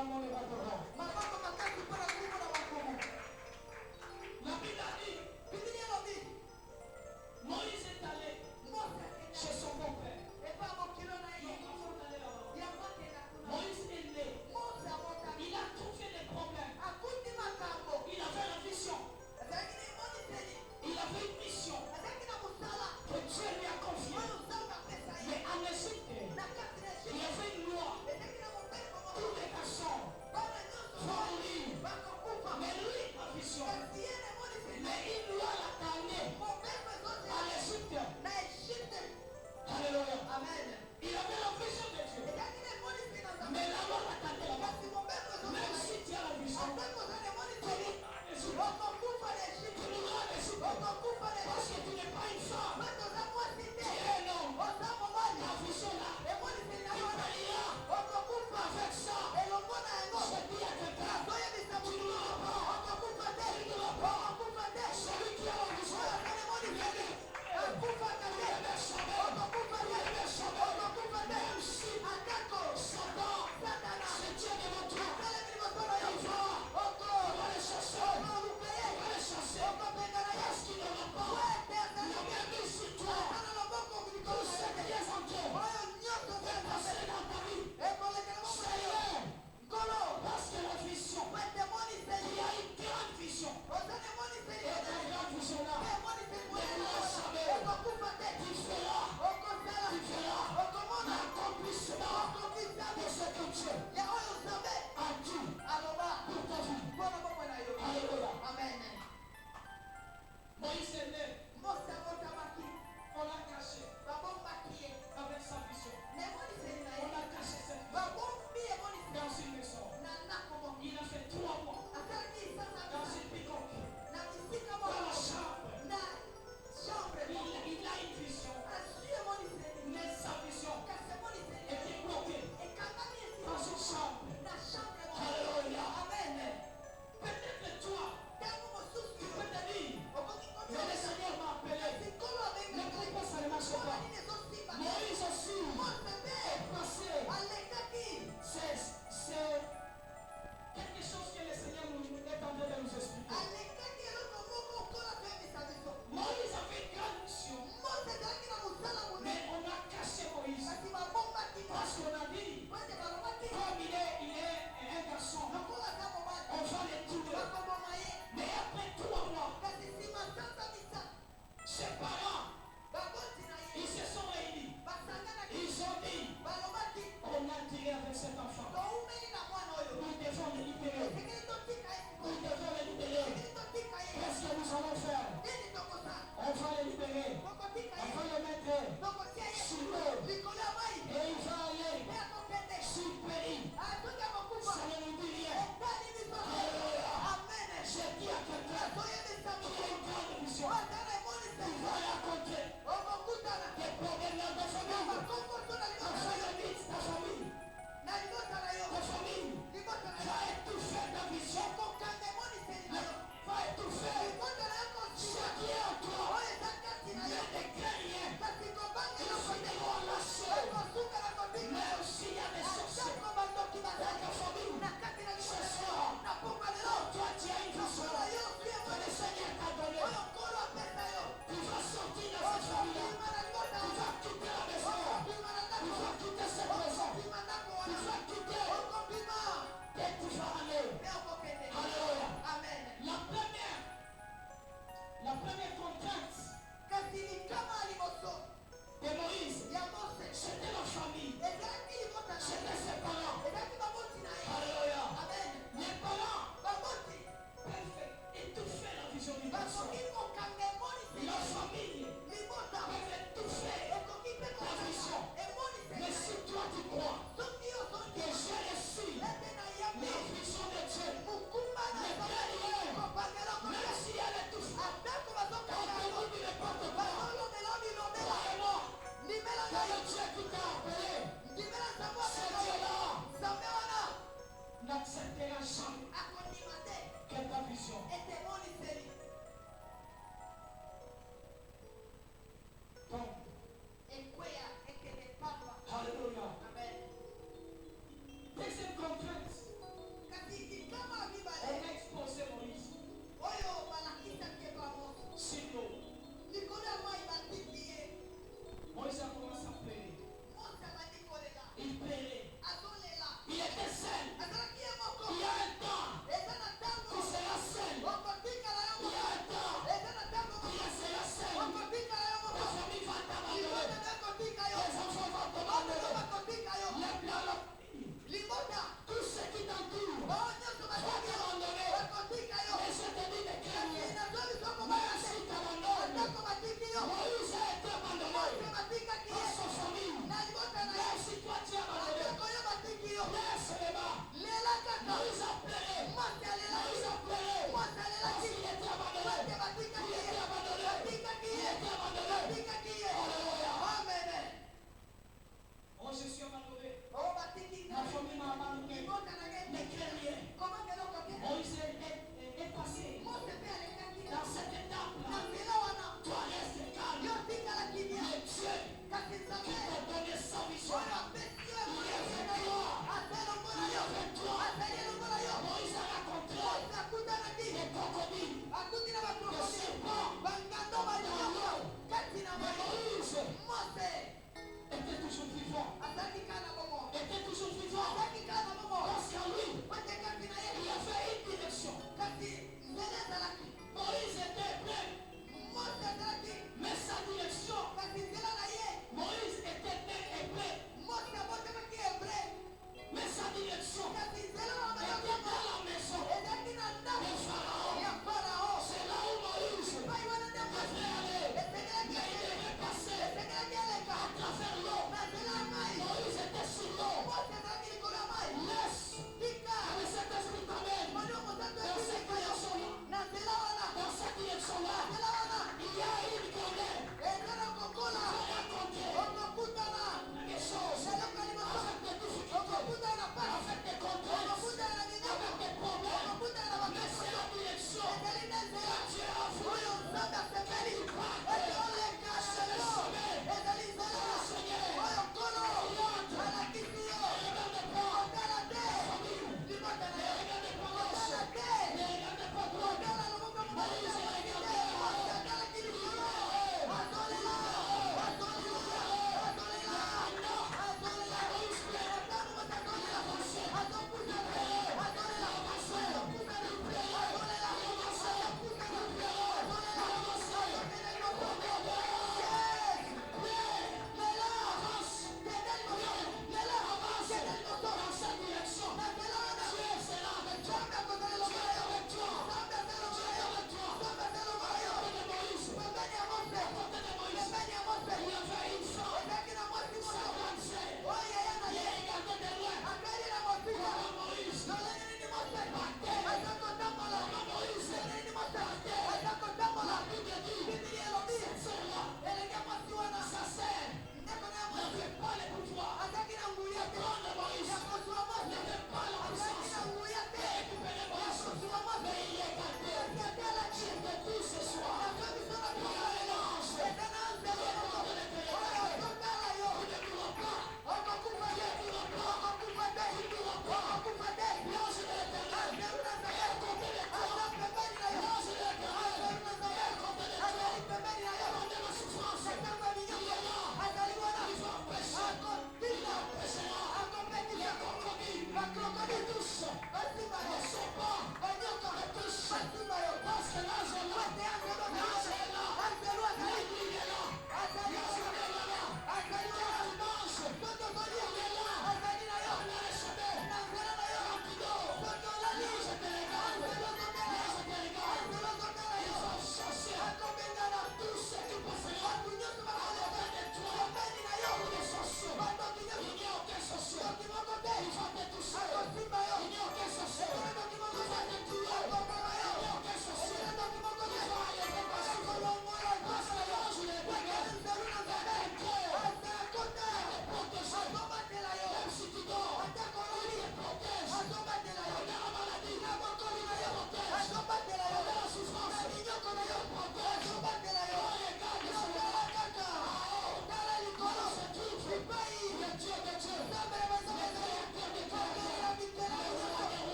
makambo ne batoko. Maboko makasi mpona kuko na makomo. La Bible a dit, Biblia elobi, Moïse est allé Mose chez son beau-père. epa mokilo na ye. Donc, avant d'aller là-bas, Yango akenda kuna. Moïse est né. Mose abotami. Il a trouvé des problèmes. Akuti makambo. Il avait la vision. Azalaki na emoniseli. Il avait une mission Azalaki na mosala. que Dieu lui a confiée. Oyo nzambe apesa ye. Mais en Égypte, Na kati na il y Ejipte. avait une loi. Ezalaki na mobeko moko. Tous les garçons Bana nyonso vont mourir. bakokufa. Mais lui, la vision. Kasi ye na emoniseli. Mais une loi l'a amené Mobeko en ezozela. Égypte. Na Ejipte. Alléluia. Amen. Il avait la vision de Dieu. Ezalaki na emoniseli na nzambe. Mais la loi l'a amené là-bas. Kasi mobeko Même ezozela. si tu as la vision, Atako oza na tu emoniseli. mourras en Égypte. Okokufa na Ejipte. Tu mourras en Égypte. Okokufa na Parce que Ejipte. tu n'es pas une femme. Mata oza mwasi Tu te. es un homme. Oza mobali. La vision là, Emoniseli na tu yo. périra Okokufa. avec ça. Elongo na yango. Je dis à quelqu'un, Azoyebisa tu mutu. ne mourras pas. Okokufa te. Tu ne mourras pas. Okokufa te. Celui qui a la vision, Oyo aza na emoniseli. Akufaka te. Okokufa te. Okokufa te. Atako. Satan, Satana. se tient devant toi. Asalemi liboso na yo. Il va, Oko. il va les chasser. Okoluka ye. Il va les chasser. Okopengana ye. Parce qu'il n'aura pas Wete la azali. main mise sur toi. Azala loboko Tout likolo ce na qui ye. est en Dieu Oyo nyonso est passé dans ta vie. ekolekela moko na yo. Seigneur, Nkolo. parce que la vision, Wete il emoniseli. y a une grande vision. Oza na emoniseli. Et la grande vision là, Emoniseli ne doit jamais. okokufa te. Tu feras, Okosala. tu feras Okomona. l'accomplissement Okokisami. de ce que Dieu Ya oyo nzambe a dit aloba pour ta vie. mpona bomoi na yo. Alléluia. Amen. Moïse est né, Mose abotamaki. on l'a caché Babombaki ye. avec sa vision. Na emoniseli na On ye. a caché cette vision Babombi emoniseli. dans une maison. Na ndako moko. Il a fait 3 mois Asalaki sasa dans bisa. une picoque, Na bisika dans la moko. chambre. Na chambre moko. Il a une vision, Azwi emoniseli. mais sa vision Kasi emoniseli. était bloquée Ekangami dans esika une chambre. na chambre moko. Alléluia. Amen. Peut-être toi, Ntango mosusu tu peux te dire, okoki mais kotia le Seigneur m'a appelé. sikolo Ne prie pas seulement sur mpona toi. nini ezosimba te? Moïse aussi Mose mpe est passé. alekaki. C'est quelque chose que le Seigneur nous est en train de nous expliquer. Alekaki eloko moko okola koyebisa biso. Moïse avait une grande mission, Mose ezalaki na mosala mais monene on a caché Moïse. kasi babombaki Parce qu'on a dit, po ete balobaki comme il est un garçon, lokola aza mobali on va le tuer. bakoboma ye. Mais après 3 mois, Kasi nsima sanza misa ses parents, baboti na ye ils se sont réunis. basanganaki Ils ont dit, balobaki on a tiré avec cet enfant. toumeli na mwana oyo Nous devons le libérer. esekeli totika ye Nous devons le libérer. esekeli totika ye Qu'est-ce que nous allons faire? nini tokosala On va le libérer. tokotika On ye va le mettre tokotia ye sur l'eau. likolo ya mai Et il va aller mpe akokende sur Péri. atoki akokufa Ça ne nous dit rien. etali biso Alléluia. amen Je dis à quelqu'un toyebisa qui a moto une grande mission, oza na il emoniseli va rencontrer okokutana des problèmes dans ta na famille. bakomboso na Ta libota na yo famille, ta famille, na libota na yo ta famille libota na va yo étouffer ta vision. okokanga emoniseli na yo Va étouffer libota na yo ce kosima qui est en toi. oyo eza kati na Ne yo décrée rien. kasi kobanga Ils eloko te finiront lâchés. okosuka na kobinga Même s'il y a des sorciers atako bandoki dans ta bazali famille, na kati na ce libota soir, na pokwa lelo oh, toi tu as une vision lokola yo fie que le Seigneur t'a donnée. oyo nkolo apesa yo Tu vas sortir de cette famille-là. okobima na libota Tu vas quitter la maison. okobima na Tu vas ndako quitter cette maison. okobima ndako Tu wana vas quitter okobima et tu vas aller. mpe okokende Alléluia. amen La première contrainte kasi likama ya liboso de Moïse, ya mose c'était la famille. ezalaki libota na C'était ses parents. ezalaki baboti na ye Alléluia. amen Les parents baboti peuvent étouffer la vision d'une personne. bakoki kokanga emoniseli La famille libota peut étouffer. ekoki mpe kokanga emoniseli Mais si toi tu crois soki yo que soki j'ai reçu ete na yambi la vision de Dieu, mokumba na ne nzambe crains rien. kopangela Même si elle étouffe, atako quand bazokanga on yango te dit n'importe quoi, bazolobela bilobela croyez-moi, ndimela que ngai le Dieu qui t'a appelé, ndimela nzambe ce apesa Dieu-là nzambe wana n'acceptera jamais akondima te que ta vision. ete emoniseli Donc, ekweya ekende pamba alléluia. amen Deuxième contrainte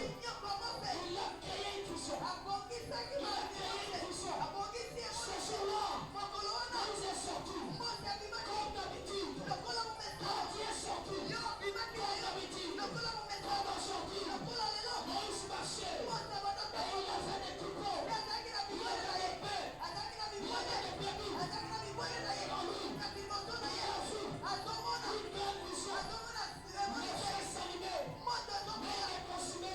Il a créé une vision. Ce jour-là, Moïse est sorti. Comme d'habitude. Quand Dieu est sorti. Comme d'habitude. Quand on sortit. Moïse marchait. Et il avait des troupeaux. Il avait des paix. Il avait des brebis. En lui. Il a vu une belle vision. Le feu s'allumait. Mais il est consumé.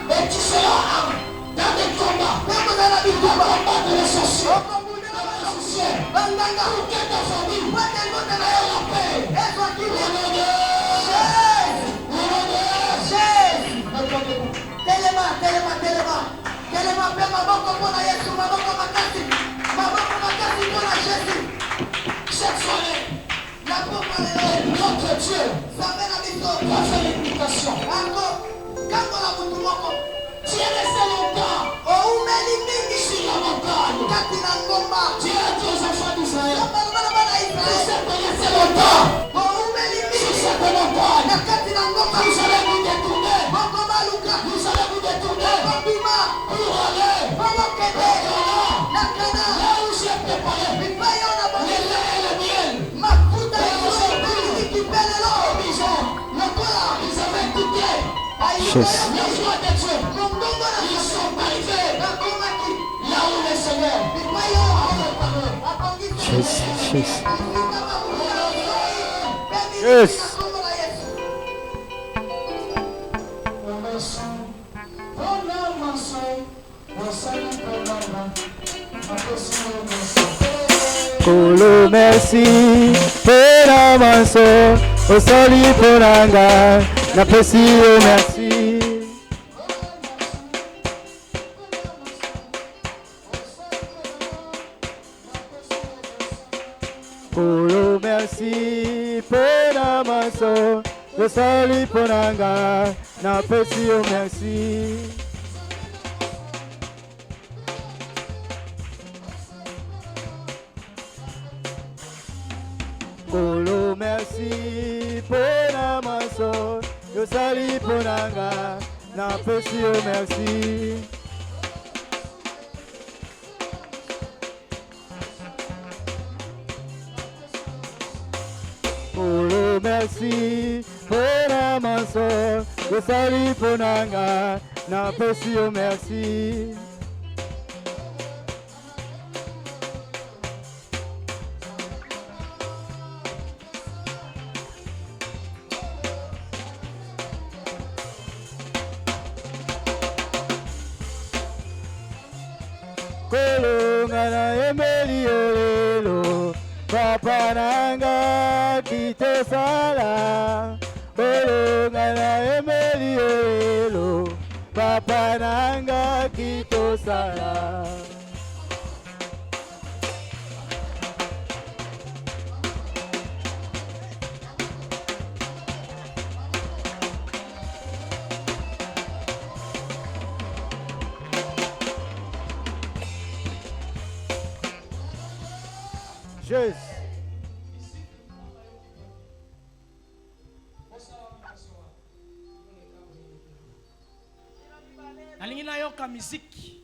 Et tu seras dans des combats, de les sorciers, pour que ta famille ait la paix. Cette soirée, notre Dieu va faire l'invitation. Tu es resté longtemps sur la montagne. Tu as dit aux enfants d'Israël, vous êtes resté longtemps sur cette montagne. Vous allez vous détourner. Vous allez vous détourner pour aller là où j'ai préparé le lait et le miel. Ils avaient goûté la joie de Dieu. Ils sont arrivés là où le Seigneur Yes. Kolo merci pera manso osali poranga na pesi merci. Kolo merci pera manso osali poranga na pesi merci. Kolo merci pour amaso, yo sali ponanga, na pesi yo merci. Kolo merci pour amaso, yo sali ponanga, na pesi yo merci. Kolongana emeli olelo, papa nanga kitosala. Kolongana emeli olelo, papa nanga kitosala. Jésus. Nalingi na yoka miziki.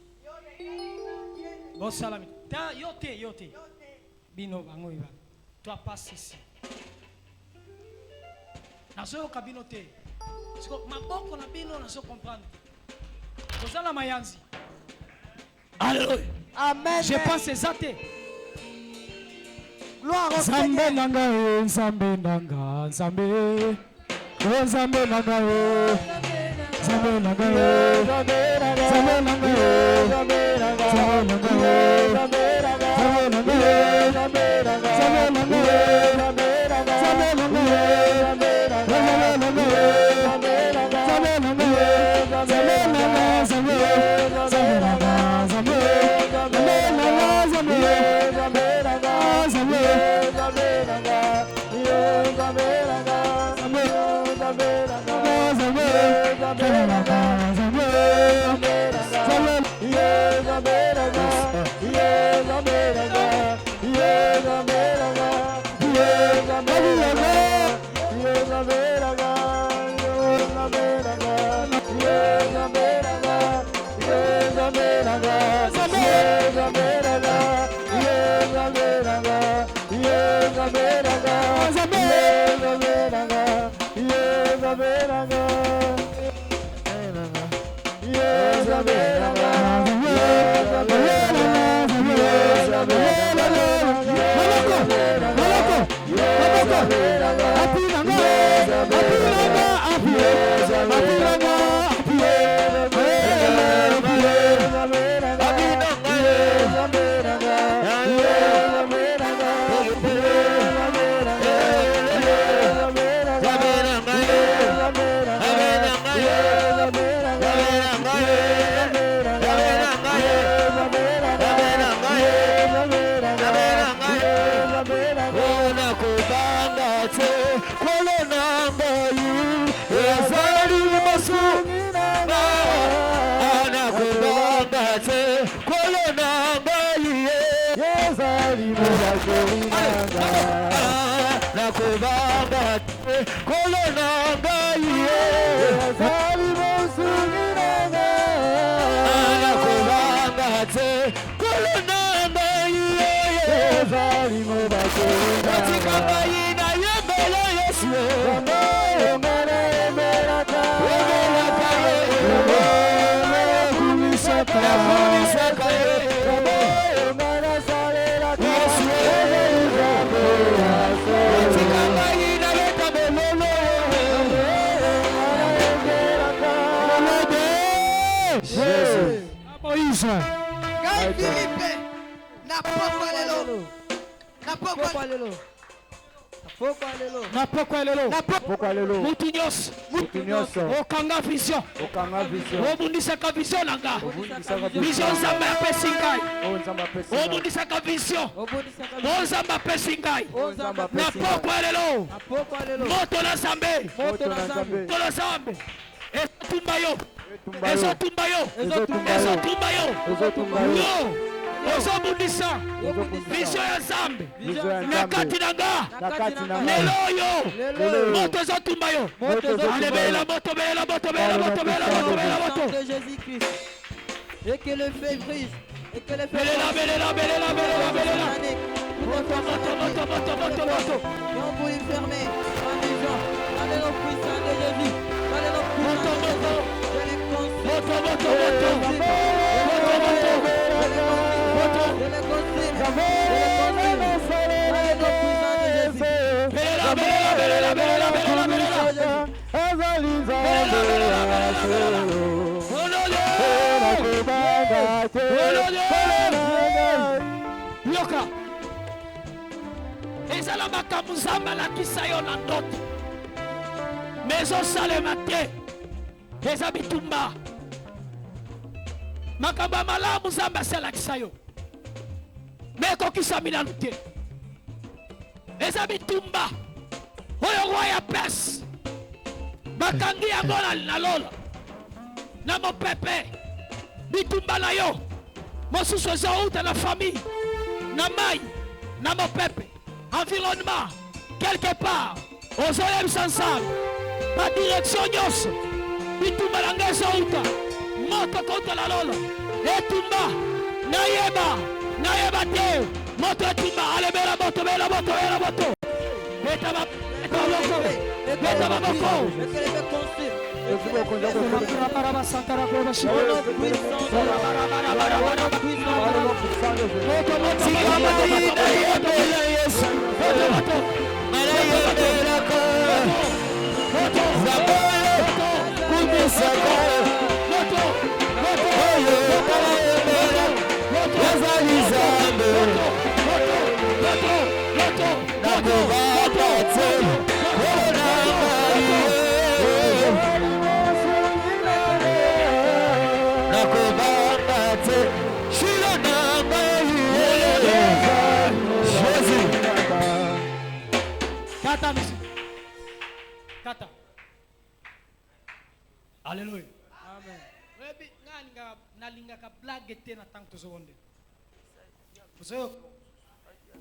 Bosala mi. Ta yote. Bino bango iba. Toi passe ici. Nazo yoka bino te. Siko maboko na bino nazo comprendre. Bosala mayanzi. Alléluia. Amen. Je pense zate. Gloire au Seigneur. Nzambe nanga, Nzambe. Oh Nzambe nanga, Nzambe nanga, Nzambe nanga, Nzambe nanga, Nzambe nanga, Nzambe nanga, Nzambe nanga, Okanga vision. Obundisaka vision nanga. Vision zamba ya pesingai. Obundisaka vision. Ozamba pesingai. Na pokwa lelo. Moto na zambe. Moto na zambe. Ezotumba yo. Ezotumba yo. Ezotumba yo. Yo. Ozobundisa vision ya zambe nakati nanga lelo yo moto ezotumba yo alebela moto bela moto bela moto bela moto bela moto de Jésus-Christ et que le feu brise et que le feu belela moto et on peut y fermer en disant allez au puissant de Jésus allez au puissant de Jésus je les consume yoka ezala makambo nzambe alakisa yo na ndoto me ezosalema te eza bitumba makambo ya malamu nzambe asalakisa yo me ekokisami nanu te eza bitumba oyo roi ya pese bakangi yango na lola na mopepe bitumba na yo mosusu eza outa na famille na mai na mopepe environnement quelque part ozoyebisa nzambe badirection nyonso bitumba na ngai ezouta moto kouta na lola etumba nayeba te moto etumba alebela moto bela moto bela moto beta baboko Kata. Alléluia. Amen. Rebi ngani nalinga ka blague te na tank tozonde.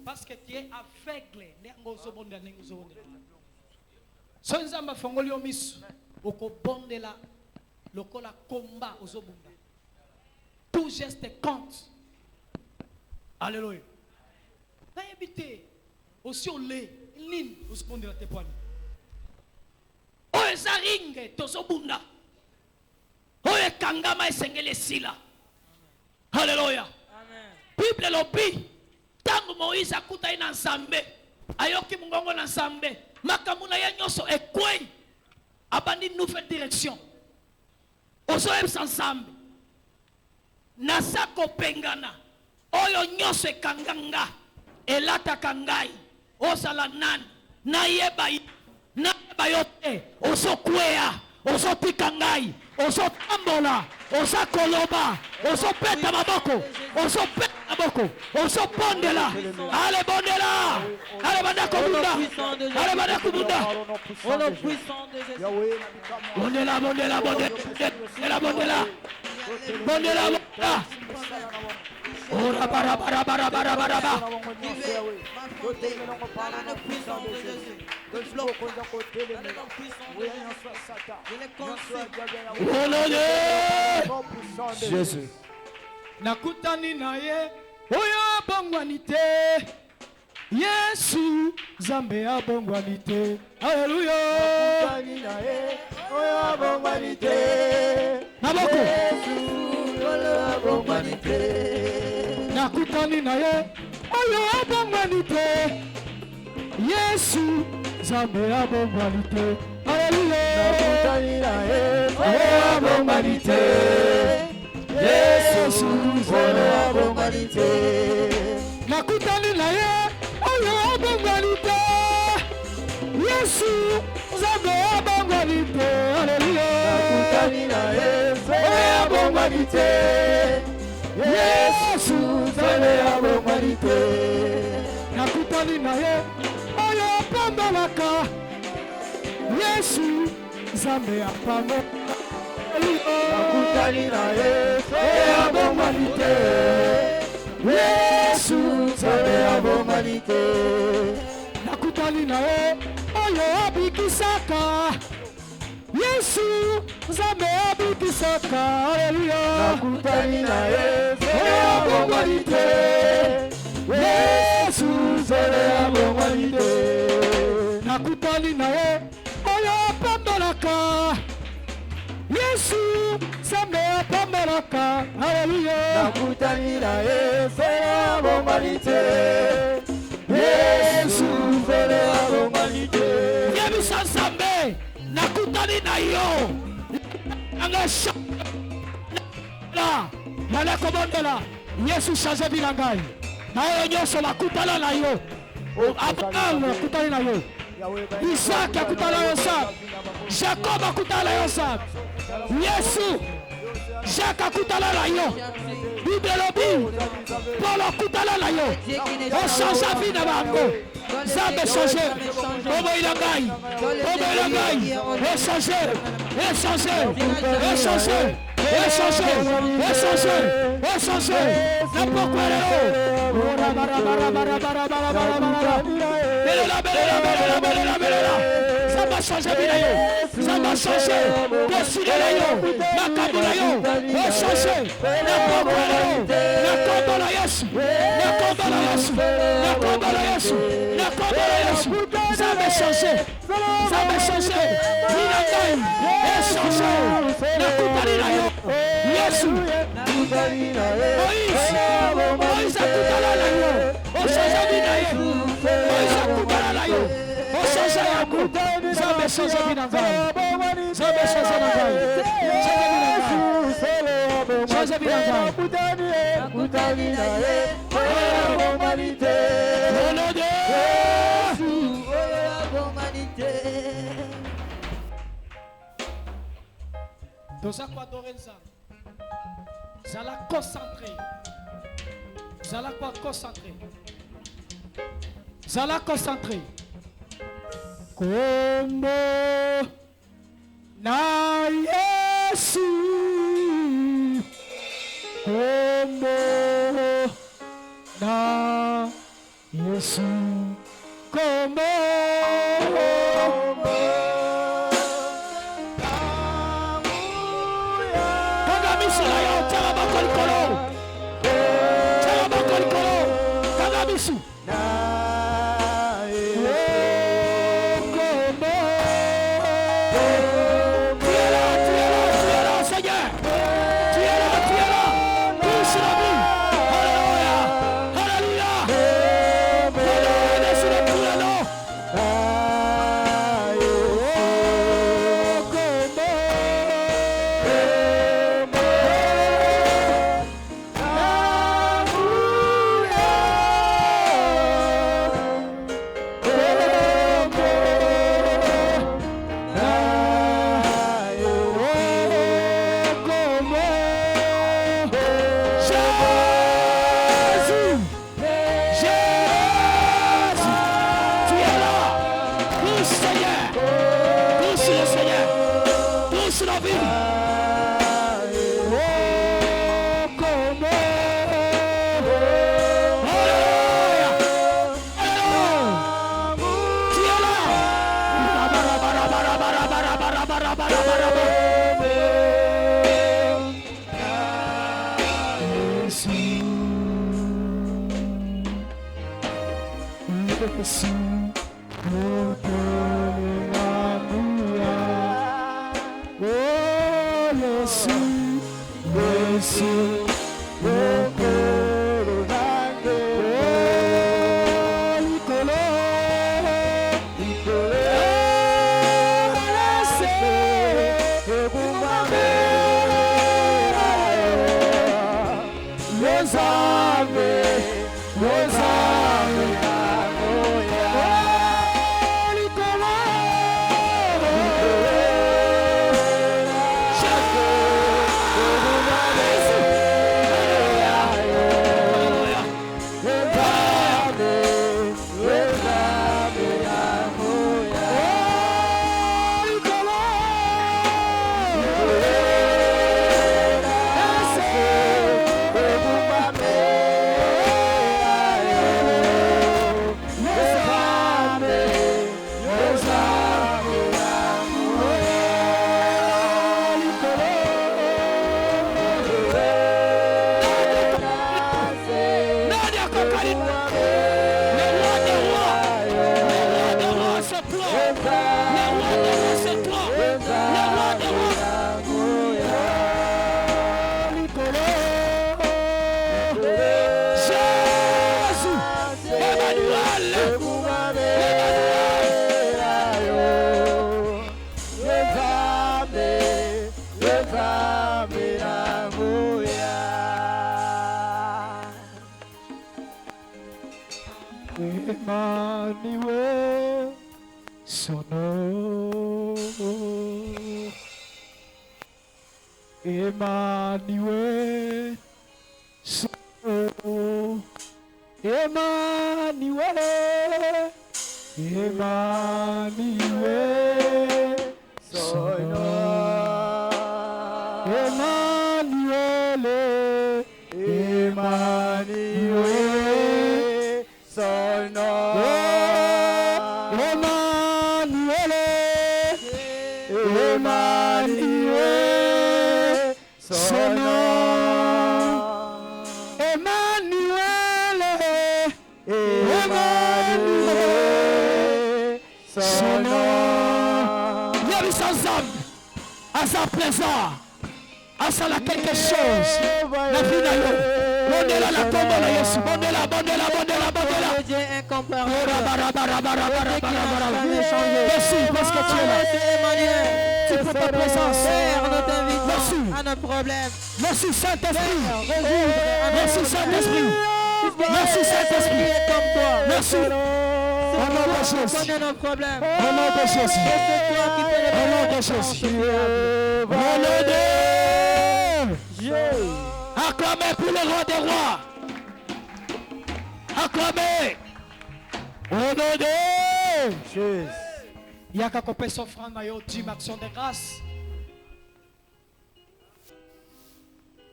Parce que tu es aveugle nengo zobonde nengo zobonde. So nzamba fongoli omiso okobondela lokola combat ozobunda. Tout geste compte. Alléluia. Na ebité aussi au lait nini osipondela te pwani oyo eza ringe tozobunda oyo ekangama esengeli esila. Haleluya. Bible elobi ntango Moïse akutani na Nzambe ayoki mongongo na Nzambe makambo na ye nyonso ekwei abandi nouvelle direction ozoyebisa Nzambe naza kopengana oyo nyonso ekanga nga elataka ngai ozala nani nayeba yo te ozokweya ozotika ngai ozotambola ozakoloba ozopeta maboko ozopondela ale bondela ale banda kobunda ale banda kubunda bondela bondela bondela bondela bondela ora bara bara bara bara bara bara Jésus. Nakutani naye oyo abongwani te Yesu Nzambe abongwani te. Haleluya. Nakutani naye oyo abongwani te Yesu abongwani te. Nakutani naye oyo abongwani te Yesu Nzambe abongwani te. Haleluya. Nakutani naye oyo abongwani te Yesu Nzambe abongwani te. Nakutani naye oyo abongwani te Yesu Nzambe abongwani te. Haleluya. Nakutani naye oyo abongwani te Yesu Nzambe abongwani te. Nakutani naye oyo apambolaka Yesu Nzambe apambolaka. Nakutani naye oyo abongwani te Yesu Nzambe abongwani te. Nakutani naye oyo abikisaka Yesu Nzambe abikisaka. Haleluya. Nakutani naye oyo abongwani te Yesu Nzambe abongwani te. Nakutani naye oyo apambolaka Yesu Nzambe apambolaka. Haleluya. Nakutani naye oyo abongwani te Yesu Nzambe abongwani te. Yebisa Nzambe nakutani na yo angasha nala kobondela Yesu change vie na ngai na oyo nyonso nakutana na yo. Abraham akutani na yo, Isaac akutana na yo sana, Jacob akutana na yo sana, Yesu Jacques akutana na yo, Bible elobi Paul akutana na yo. Ochange vie na bango Nzambe change obo ilangai échanger na pourquoi ça va changer vie na yo, ça va changer destinée na yo, makambo na yo échanger na pourquoi na kombo na Yesu, na kombo na Yesu, na kombo na Yesu, na kombo na Yesu. Ça va changer vie na ngai échanger na kutani na yo Yesu. Moïse akutana na yo ochange vie na ye. Moïse akutana na yo ochange yango. Nzambe change vie na ngai, Nzambe change na ngai, change vie na ngai. Akutani na ye humanité au nom de Jésus. Toza kwa adorer Nzambe. Zala concentré. Zala kwa concentré. Zala concentré. Kombo na Yesu. Kombo na Yesu. Kombo. Emmanuel, son nom. Emmanuel, son nom. Emmanuel, Emmanuel, son nom. Emmanuel, Emmanuel, son nom. Emmanuel, Emmanuel, son nom. Emmanuel, Emmanuel, son nom. Viens sans âme, à sa plaisir, à ça là quelque chose. La vie n'a eu. Bondela la tombe de Jésus. Bondela, bondela, bondela, bondela. Dieu incomparable. Merci parce que tu es là. Emmanuel. Tu pour ta présence. Père, nous t'invitons Merci. à nos problèmes. Merci Saint-Esprit. Résoudre Merci Saint-Esprit. Merci Saint-Esprit. comme toi. Merci. Au nom de Jésus. Connais nos problèmes. Au nom de Jésus. C'est toi qui peux les Au nom de Jésus. Au nom de Jésus. Acclamez pour le roi des rois. Acclamez. Au nom de Jésus. Il y a qu'à couper son offrande à Dieu, action de grâce.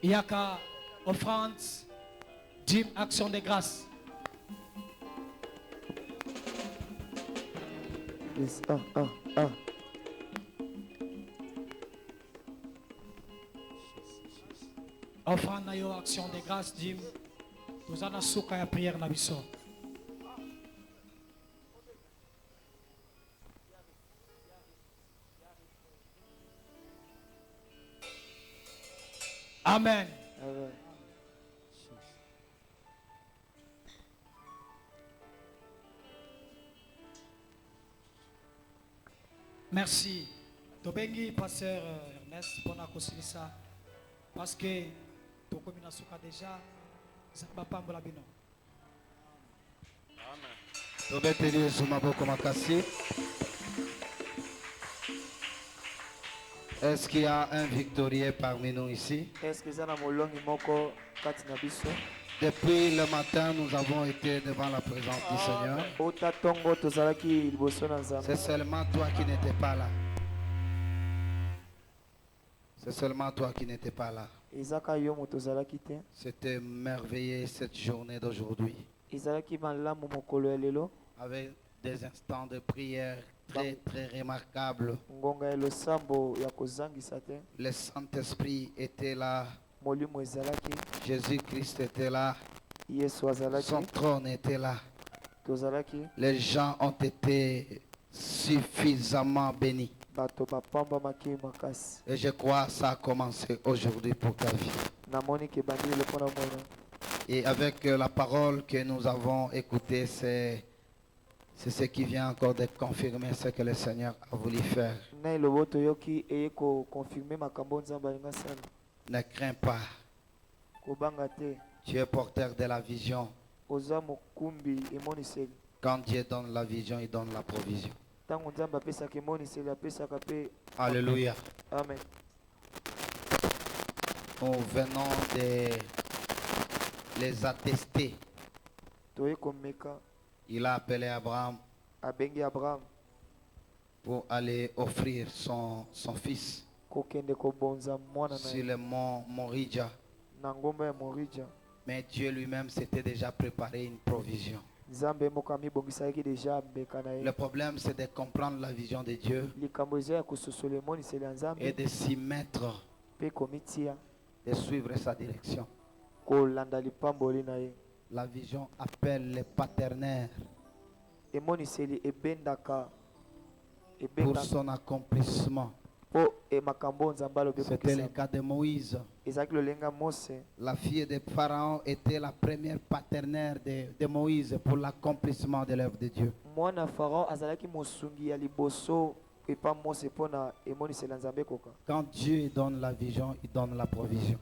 Il y a qu'à offrande, Dieu, action de grâce. Yes. Offrande à action de grâce, Dieu. Nous avons souka la prière na biso. Amen. Merci. Tobengi pasteur Ernest pour nous ça parce que to komina suka déjà ça va pas mbola bino. Amen. Tobeteli sumaboko makasi. Est-ce qu'il y a un victorieux parmi nous ici? Est-ce que ça na molongi moko kati na biso? Depuis le matin, nous avons été devant la présence du Seigneur. C'est seulement toi qui n'étais pas là. C'est seulement toi qui n'étais pas là. C'était merveilleux cette journée d'aujourd'hui. Avec des instants de prière très remarquables. ngonga ya losambo ya kozangisa te. Le Saint-Esprit était là. Molimo ezalaki. Jésus-Christ était là. Yesu azalaki. Son trône était là. Tozalaki. Les gens ont été suffisamment bénis. Bato bapamba maki makasi. Et je crois que ça a commencé aujourd'hui pour ta vie. Namoni ke bandi le pona mwana. Et avec la parole que nous avons écoutée, c'est ce qui vient encore de confirmer ce que le Seigneur a voulu faire. Na loboto yoki eyeko confirmer makambo nzamba linga sana. Ne crains pas. Kobanga te. Tu es porteur de la vision. Oza mokumbi emoniseli. Quand Dieu donne la vision, il donne la provision. Tango nzamba pesa ke emoniseli apesa ka pe. Alléluia. Amen. Nous venons de les attester. Il a appelé Abraham pour aller offrir son fils sur le mont Morija. Mais Dieu lui-même s'était déjà préparé une provision. Le problème, c'est de comprendre la vision de Dieu et de s'y mettre, de suivre sa direction. La vision appelle les partenaires pour son accomplissement. C'était le cas de Moïse. La fille de Pharaon était la première partenaire de Moïse pour l'accomplissement de l'œuvre de Dieu. Quand Dieu donne la vision, il donne la provision.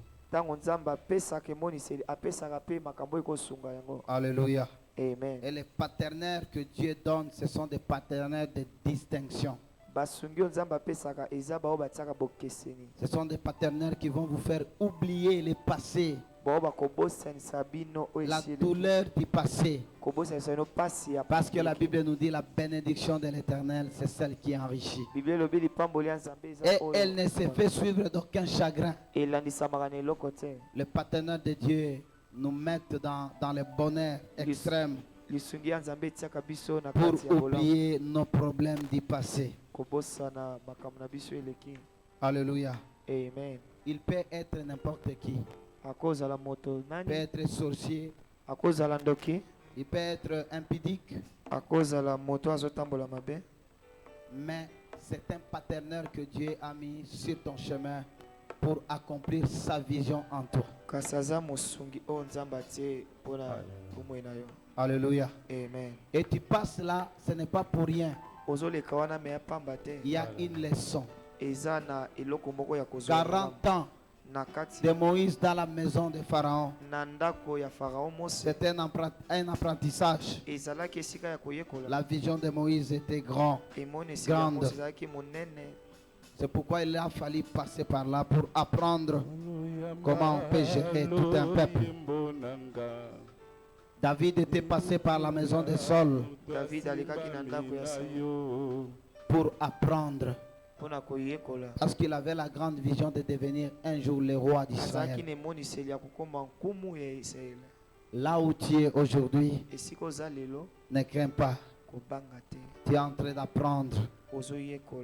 Alléluia. Amen. Et les partenaires que Dieu donne, ce sont des partenaires de distinction. Ce sont des partenaires qui vont vous faire oublier le passé, la douleur du passé. Parce que la Bible nous dit la bénédiction de l'Éternel, c'est celle qui enrichit. Et elle ne se fait suivre d'aucun chagrin. Les partenaires de Dieu nous mettent dans le bonheur extrême pour oublier nos problèmes du passé. Alléluia. Amen. Il peut être n'importe qui. Il peut être sorcier. Il peut être impudique. Mais c'est un partenaire que Dieu a mis sur ton chemin pour accomplir sa vision en toi. Alléluia. Amen. Et tu passes là, ce n'est pas pour rien. Il y a une leçon. 40 ans de Moïse dans la maison de Pharaon. C'était un apprentissage. La vision de Moïse était grande. C'est pourquoi il a fallu passer par là pour apprendre comment on peut gérer tout un peuple. David était passé par la maison de Saul pour apprendre. Parce qu'il avait la grande vision de devenir un jour le roi d'Israël. Là où tu es aujourd'hui, ne crains pas. Tu es en train d'apprendre.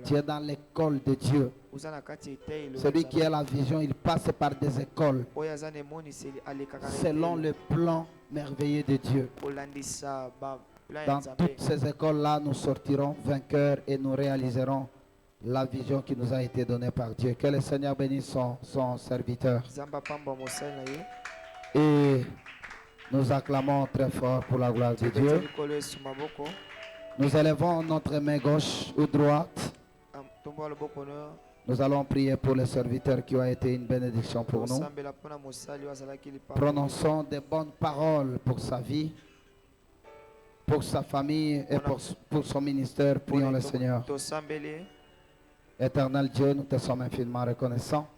Tu es dans l'école de Dieu. Celui qui a la vision, il passe par des écoles selon le plan merveilleux de Dieu. Dans toutes ces écoles-là, nous sortirons vainqueurs et nous réaliserons la vision qui nous a été donnée par Dieu. Que le Seigneur bénisse son serviteur. Et nous acclamons très fort pour la gloire de Dieu. Nous élevons notre main gauche ou droite. Nous allons prier pour le serviteur qui a été une bénédiction pour nous. Prononçons de bonnes paroles pour sa vie, pour sa famille et pour son ministère. Prions le Seigneur. Éternel Dieu, nous te sommes infiniment reconnaissants.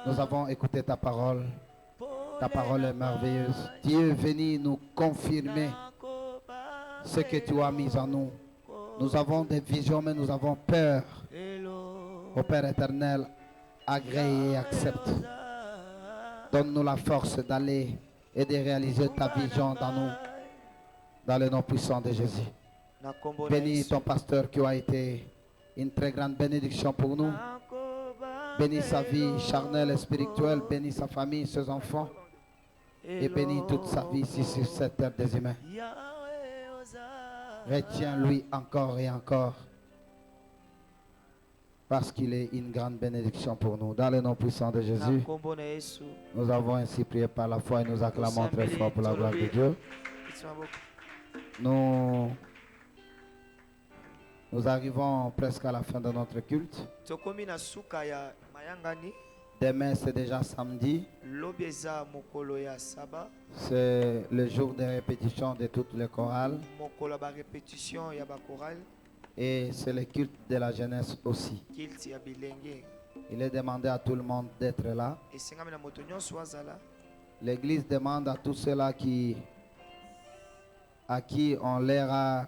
Nous avons écouté ta parole. Ta parole est merveilleuse. Dieu est venu nous confirmer ce que tu as mis en nous. Nous avons des visions, mais nous avons peur. Ô Père éternel, agrée et accepte. Donne-nous la force d'aller et de réaliser ta vision dans nous. Dans le nom puissant de Jésus. Bénis ton pasteur qui a été une très grande bénédiction pour nous. Bénis sa vie charnelle et spirituelle. Bénis sa famille, ses enfants. Et bénis toute sa vie ici sur cette terre des humains. Retiens-lui encore et encore. Parce qu'il est une grande bénédiction pour nous. Dans le nom puissant de Jésus, nous avons ainsi prié par la foi et nous acclamons très fort pour la gloire de Dieu. Nous arrivons presque à la fin de notre culte. Demain, c'est déjà samedi. C'est le jour de répétition de toutes les chorales. Et c'est le culte de la jeunesse aussi. Il est demandé à tout le monde d'être là. L'église demande à tous ceux-là à qui on leur a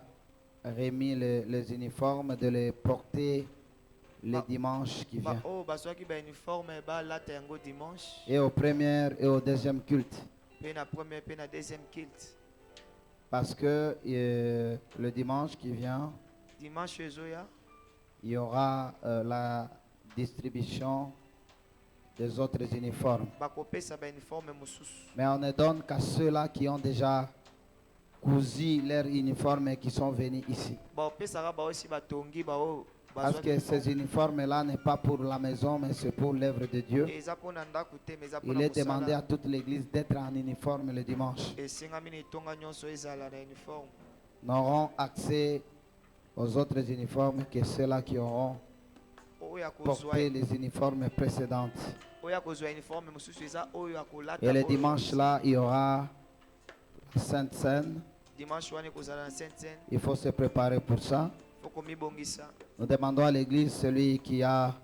remis les uniformes de les porter les dimanches qui viennent. Et au premier et au deuxième culte. Parce que le dimanche qui vient, il y aura la distribution des autres uniformes. Mais on ne donne qu'à ceux-là qui ont déjà cousu leurs uniformes et qui sont venus ici. Parce que ces uniformes-là n'est pas pour la maison, mais c'est pour l'œuvre de Dieu. Il est demandé à toute l'église d'être en uniforme le dimanche. Nous aurons accès aux autres uniformes que ceux-là qui auront porté les uniformes précédentes. Et le dimanche là, il y aura la Sainte Seine. Il faut se préparer pour ça. Nous demandons à l'église, celui qui a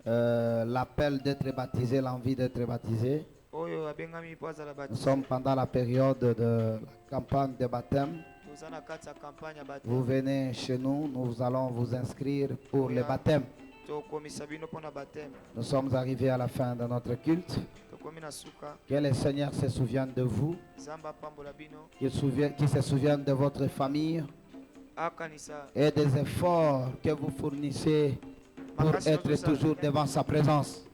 l'appel d'être baptisé, l'envie d'être baptisé. Nous sommes pendant la période de la campagne de baptême. Vous venez chez nous, nous allons vous inscrire pour le baptême. Nous sommes arrivés à la fin de notre culte. Que le Seigneur se souvienne de vous, qu'il se souvienne de votre famille et des efforts que vous fournissez pour être toujours devant sa présence.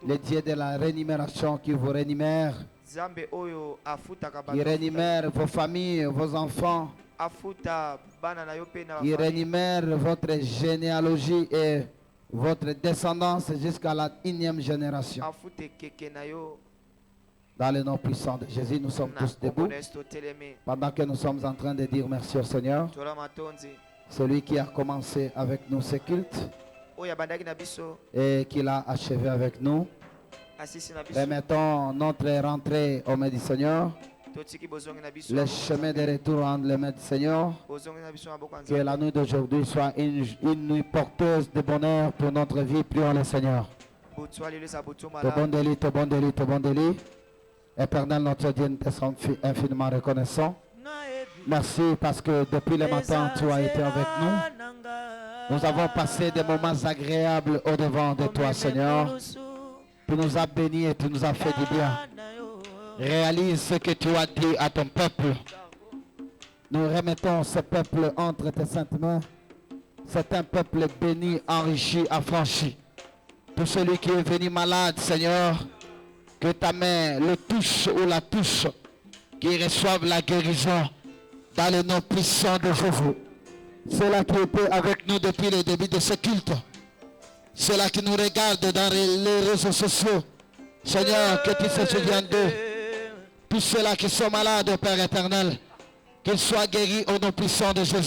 Le Dieu de la rémunération qui vous rémunère, qui rémunère vos familles, vos enfants, qui rémunère votre généalogie et votre descendance jusqu'à la 1e génération. Dans le nom puissant de Jésus, nous sommes tous debout. Pendant que nous sommes en train de dire merci au Seigneur, celui qui a commencé avec nous ce culte et qui l'a achevé avec nous. Remettons notre rentrée aux mains du Seigneur. Le chemin de retour entre les mains du Seigneur. Que la nuit d'aujourd'hui soit une nuit porteuse de bonheur pour notre vie. Prions le Seigneur. Te bon délit. Éternel notre Dieu, nous te sommes infiniment reconnaissants. Merci parce que depuis le matin, tu as été avec nous. Nous avons passé des moments agréables au-devant de toi, Seigneur. Tu nous as bénis et tu nous as fait du bien. Réalise ce que tu as dit à ton peuple. Nous remettons ce peuple entre tes saintes mains. C'est un peuple béni, enrichi, affranchi. Tout celui qui est venu malade, Seigneur, que ta main le touche ou la touche, qu'il reçoive la guérison dans le nom puissant de Jésus. Ceux-là qui étaient avec nous depuis le début de ce culte, ceux-là qui nous regardent dans les réseaux sociaux, Seigneur, que tu te souviennes d'eux. Tous ceux-là qui sont malades, Père éternel, qu'ils soient guéris au nom puissant de Jésus.